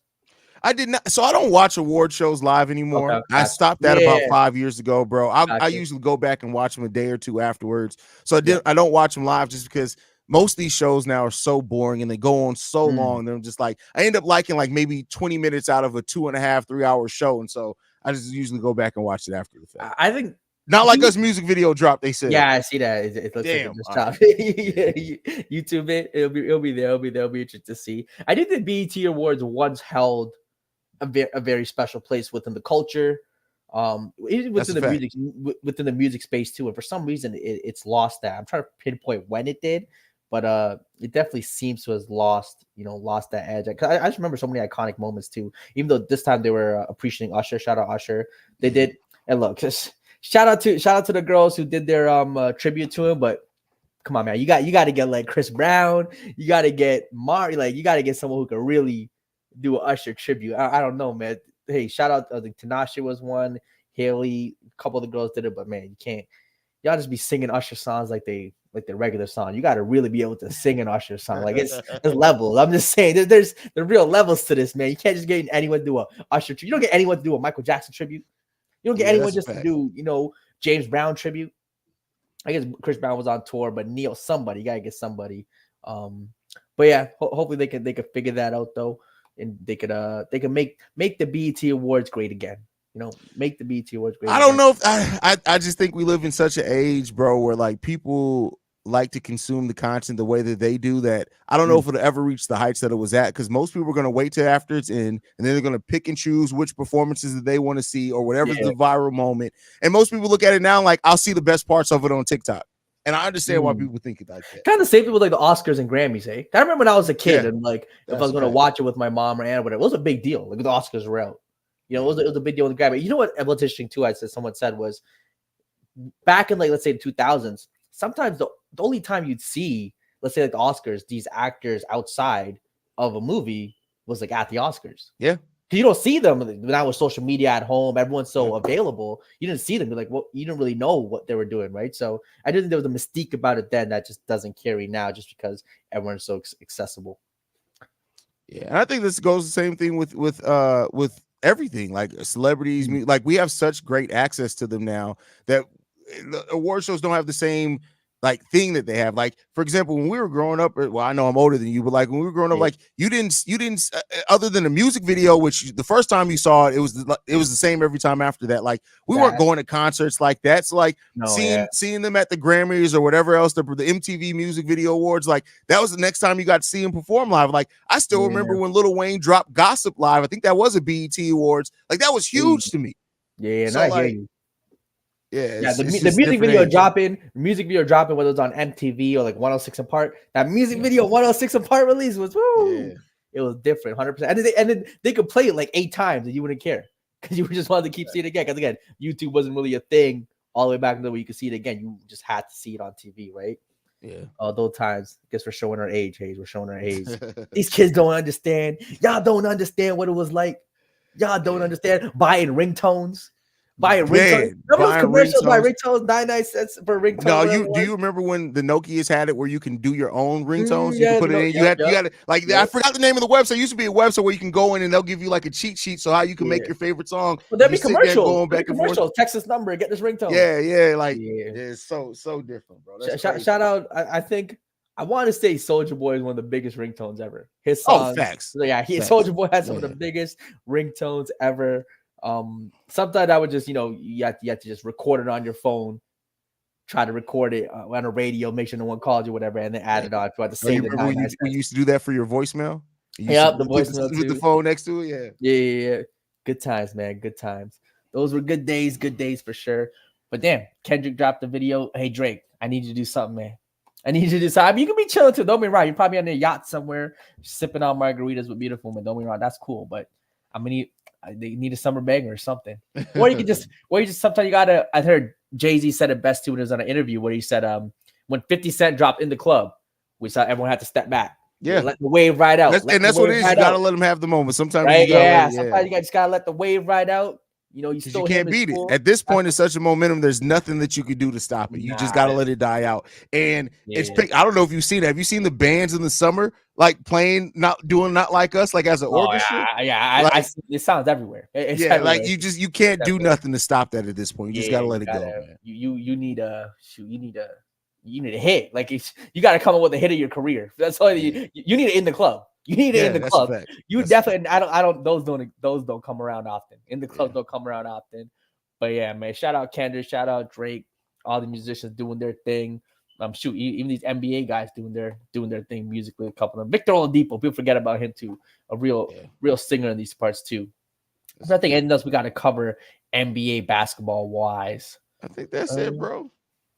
I did not. So I don't watch award shows live anymore. Okay, I gotcha. stopped that about 5 years ago, bro. I Gotcha. usually go back and watch them a day or two afterwards. So Yeah. I don't watch them live just because most of these shows now are so boring and they go on so long. They're just like, I end up liking like maybe 20 minutes out of a 2.5, 3 hour show. And so I just usually go back and watch it after the fact. I think not like us music video drop, they said. Yeah, I see that. It looks like it just dropped. YouTube it. It'll be there. It'll be interesting to see. I think the BET Awards once held a very special place within the culture, within the music space too. And for some reason, it's lost that. I'm trying to pinpoint when it did, but it definitely seems to have lost that edge. I just remember so many iconic moments too. Even though this time they were appreciating Usher. Shout out Usher. They did. And look, shout out to the girls who did their tribute to him, but come on, man, you got to get like Chris Brown, you got to get Mari, like you got to get someone who can really do an Usher tribute. I don't know, man. Hey, shout out, I think Tinashe was one, Haley, a couple of the girls did it, but man, you can't. Y'all just be singing Usher songs like the regular song. You got to really be able to sing an Usher song. Like it's levels. I'm just saying, there's the real levels to this, man. You can't just get anyone to do a Usher tribute. You don't get anyone to do a Michael Jackson tribute. You don't get anyone just to do, James Brown tribute. I guess Chris Brown was on tour, but somebody, you gotta get somebody. But yeah, hopefully they can figure that out though, and they could make the BET Awards great again. Make the BET Awards great. I don't know if I just think we live in such an age, bro, where like people like to consume the content the way that they do, that I don't know if it'll ever reach the heights that it was at, because most people are going to wait till after it's in, and then they're going to pick and choose which performances that they want to see or whatever's the viral moment. And most people look at it now like, I'll see the best parts of it on TikTok. And I understand why people think it like that. Kind of the same thing with like the Oscars and Grammys, eh? I remember when I was a kid and like if I was going to watch it with my mom or aunt or whatever, it was a big deal. Like the Oscars were out. It was a big deal with the Grammy. You know what? What's interesting too, someone said was back in like, let's say the 2000s, sometimes the only time you'd see, let's say like the Oscars, these actors outside of a movie was like at the Oscars. Yeah. You don't see them now with social media at home. Everyone's so available. You didn't see them. You're like, well, you didn't really know what they were doing, right? So I didn't think there was a mystique about it then that just doesn't carry now, just because everyone's so accessible. Yeah, and I think this goes the same thing with everything, like celebrities. Like we have such great access to them now that the award shows don't have the same like thing that they have. Like, for example, when we were growing up, well, I know I'm older than you, but like when we were growing up, like you didn't other than the music video, which the first time you saw it, it was the same every time after that. Like we weren't going to concerts like that. So like seeing them at the Grammys or whatever else, the MTV Music Video Awards, like that was the next time you got to see him perform live. Like I still remember when Lil Wayne dropped Gossip live. I think that was a BET Awards. Like that was huge to me. Yeah, and so, I hear you. Yeah, the music video dropping, whether it's on MTV or like 106 and Park. That music video 106 and Park release was it was different, 100%. And then they could play it like 8 times and you wouldn't care because you just wanted to keep seeing it again. Because again, YouTube wasn't really a thing all the way back until you could see it again. You just had to see it on TV, right? Yeah. Those times. I guess we're showing our age, Hayes. We're showing our age. These kids don't understand. Y'all don't understand what it was like. Y'all don't understand buying ringtones. Buying ringtones. Remember those commercials by ringtones, 99 cents per ringtone? No, do you remember when the Nokias had it where you can do your own ringtones? You can put it in. You had to like I forgot the name of the website. It used to be a website where you can go in and they'll give you like a cheat sheet so how you can make your favorite song. Well, there'd be commercials. Text this number and get this ringtone. It's so different, bro. Shout out. I think I want to say Soulja Boy is one of the biggest ringtones ever. His songs, facts. Soulja Boy has some of the biggest ringtones ever. Sometimes I would just, you have to just record it on your phone, try to record it on a radio, make sure no one calls you, whatever, and then add it on. So I had to save it. We used to do that for your voicemail. Yeah, the voicemail with the phone next to it. Yeah. Good times, man. Good times. Those were good days for sure. But damn, Kendrick dropped the video. Hey Drake, I need you to do something, man. I need you to do something. I mean, you can be chilling too. Don't be wrong. You're probably on a yacht somewhere, sipping on margaritas with beautiful women. Don't be wrong. That's cool. But they need a summer banger or something. Or you can just sometimes you gotta. I heard Jay-Z said it best too when he was on an interview where he said, when 50 Cent dropped In the Club, we saw everyone had to step back. Yeah, let the wave ride out. That's what it is. You gotta let them have the moment. Sometimes sometimes you just gotta let the wave ride out. You know, you Because you still him can't in beat it. school. At this point, it's such a momentum. There's nothing that you can do to stop it. You just Nah, got to let it die out. And it's yeah. I don't know if you've seen it. Have you seen the bands in the summer like playing, not doing Not Like Us, like as an Oh orchestra? yeah. Like, It sounds everywhere. It's yeah, like everywhere. you It's can't do everywhere. nothing to stop that at this point. You just got Yeah, to you let it go, gotta man. you need a shoot. You need a hit. Like you got to come up with a hit of your career. That's all you need it in the club. You need it in Yeah, the that's a club. fact. You That's a fact. definitely. I don't. Those don't come around often. In the clubs don't come around often. But yeah, man. Shout out Kendrick. Shout out Drake. All the musicians doing their thing. Shoot, even these NBA guys doing their thing musically. A couple of them. Victor Oladipo. People forget about him too. A real singer in these parts too. So I think anything else we got to cover NBA basketball wise. I think that's it, bro.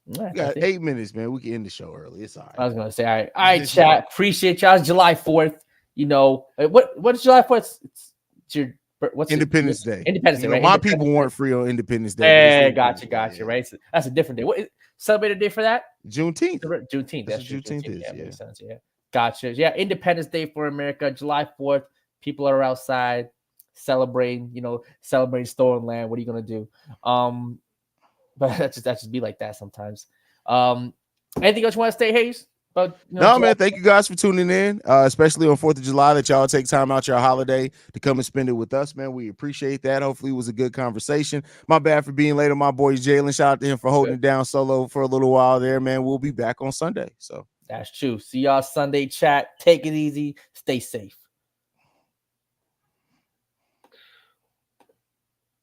Yeah, We got 8 minutes, man. We can end the show early. It's all right. I was gonna say, all right, chat. Appreciate y'all. It's July 4th. You know what's July 4th? It's your what's Independence Day. Independence Day, right? My people weren't free on Independence Day. Hey, gotcha. Yeah. Right, so that's a different day. What celebrate a day for that? Juneteenth. Juneteenth. That's true. Juneteenth is. Yeah, makes sense. Yeah, gotcha. Yeah, Independence Day for America, July 4th. People are outside celebrating. You know, celebrating stolen land. What are you gonna do? But that just be like that sometimes. Anything else you want to say, Hayes? But no, man, thank you guys for tuning in, especially on 4th of July, that y'all take time out your holiday to come and spend it with us, man. We appreciate that. Hopefully it was a good conversation. My bad for being late on my boy Jalen. Shout out to him for holding it down solo for a little while there, man. We'll be back on Sunday. So that's true. See y'all Sunday, chat. Take it easy. Stay safe.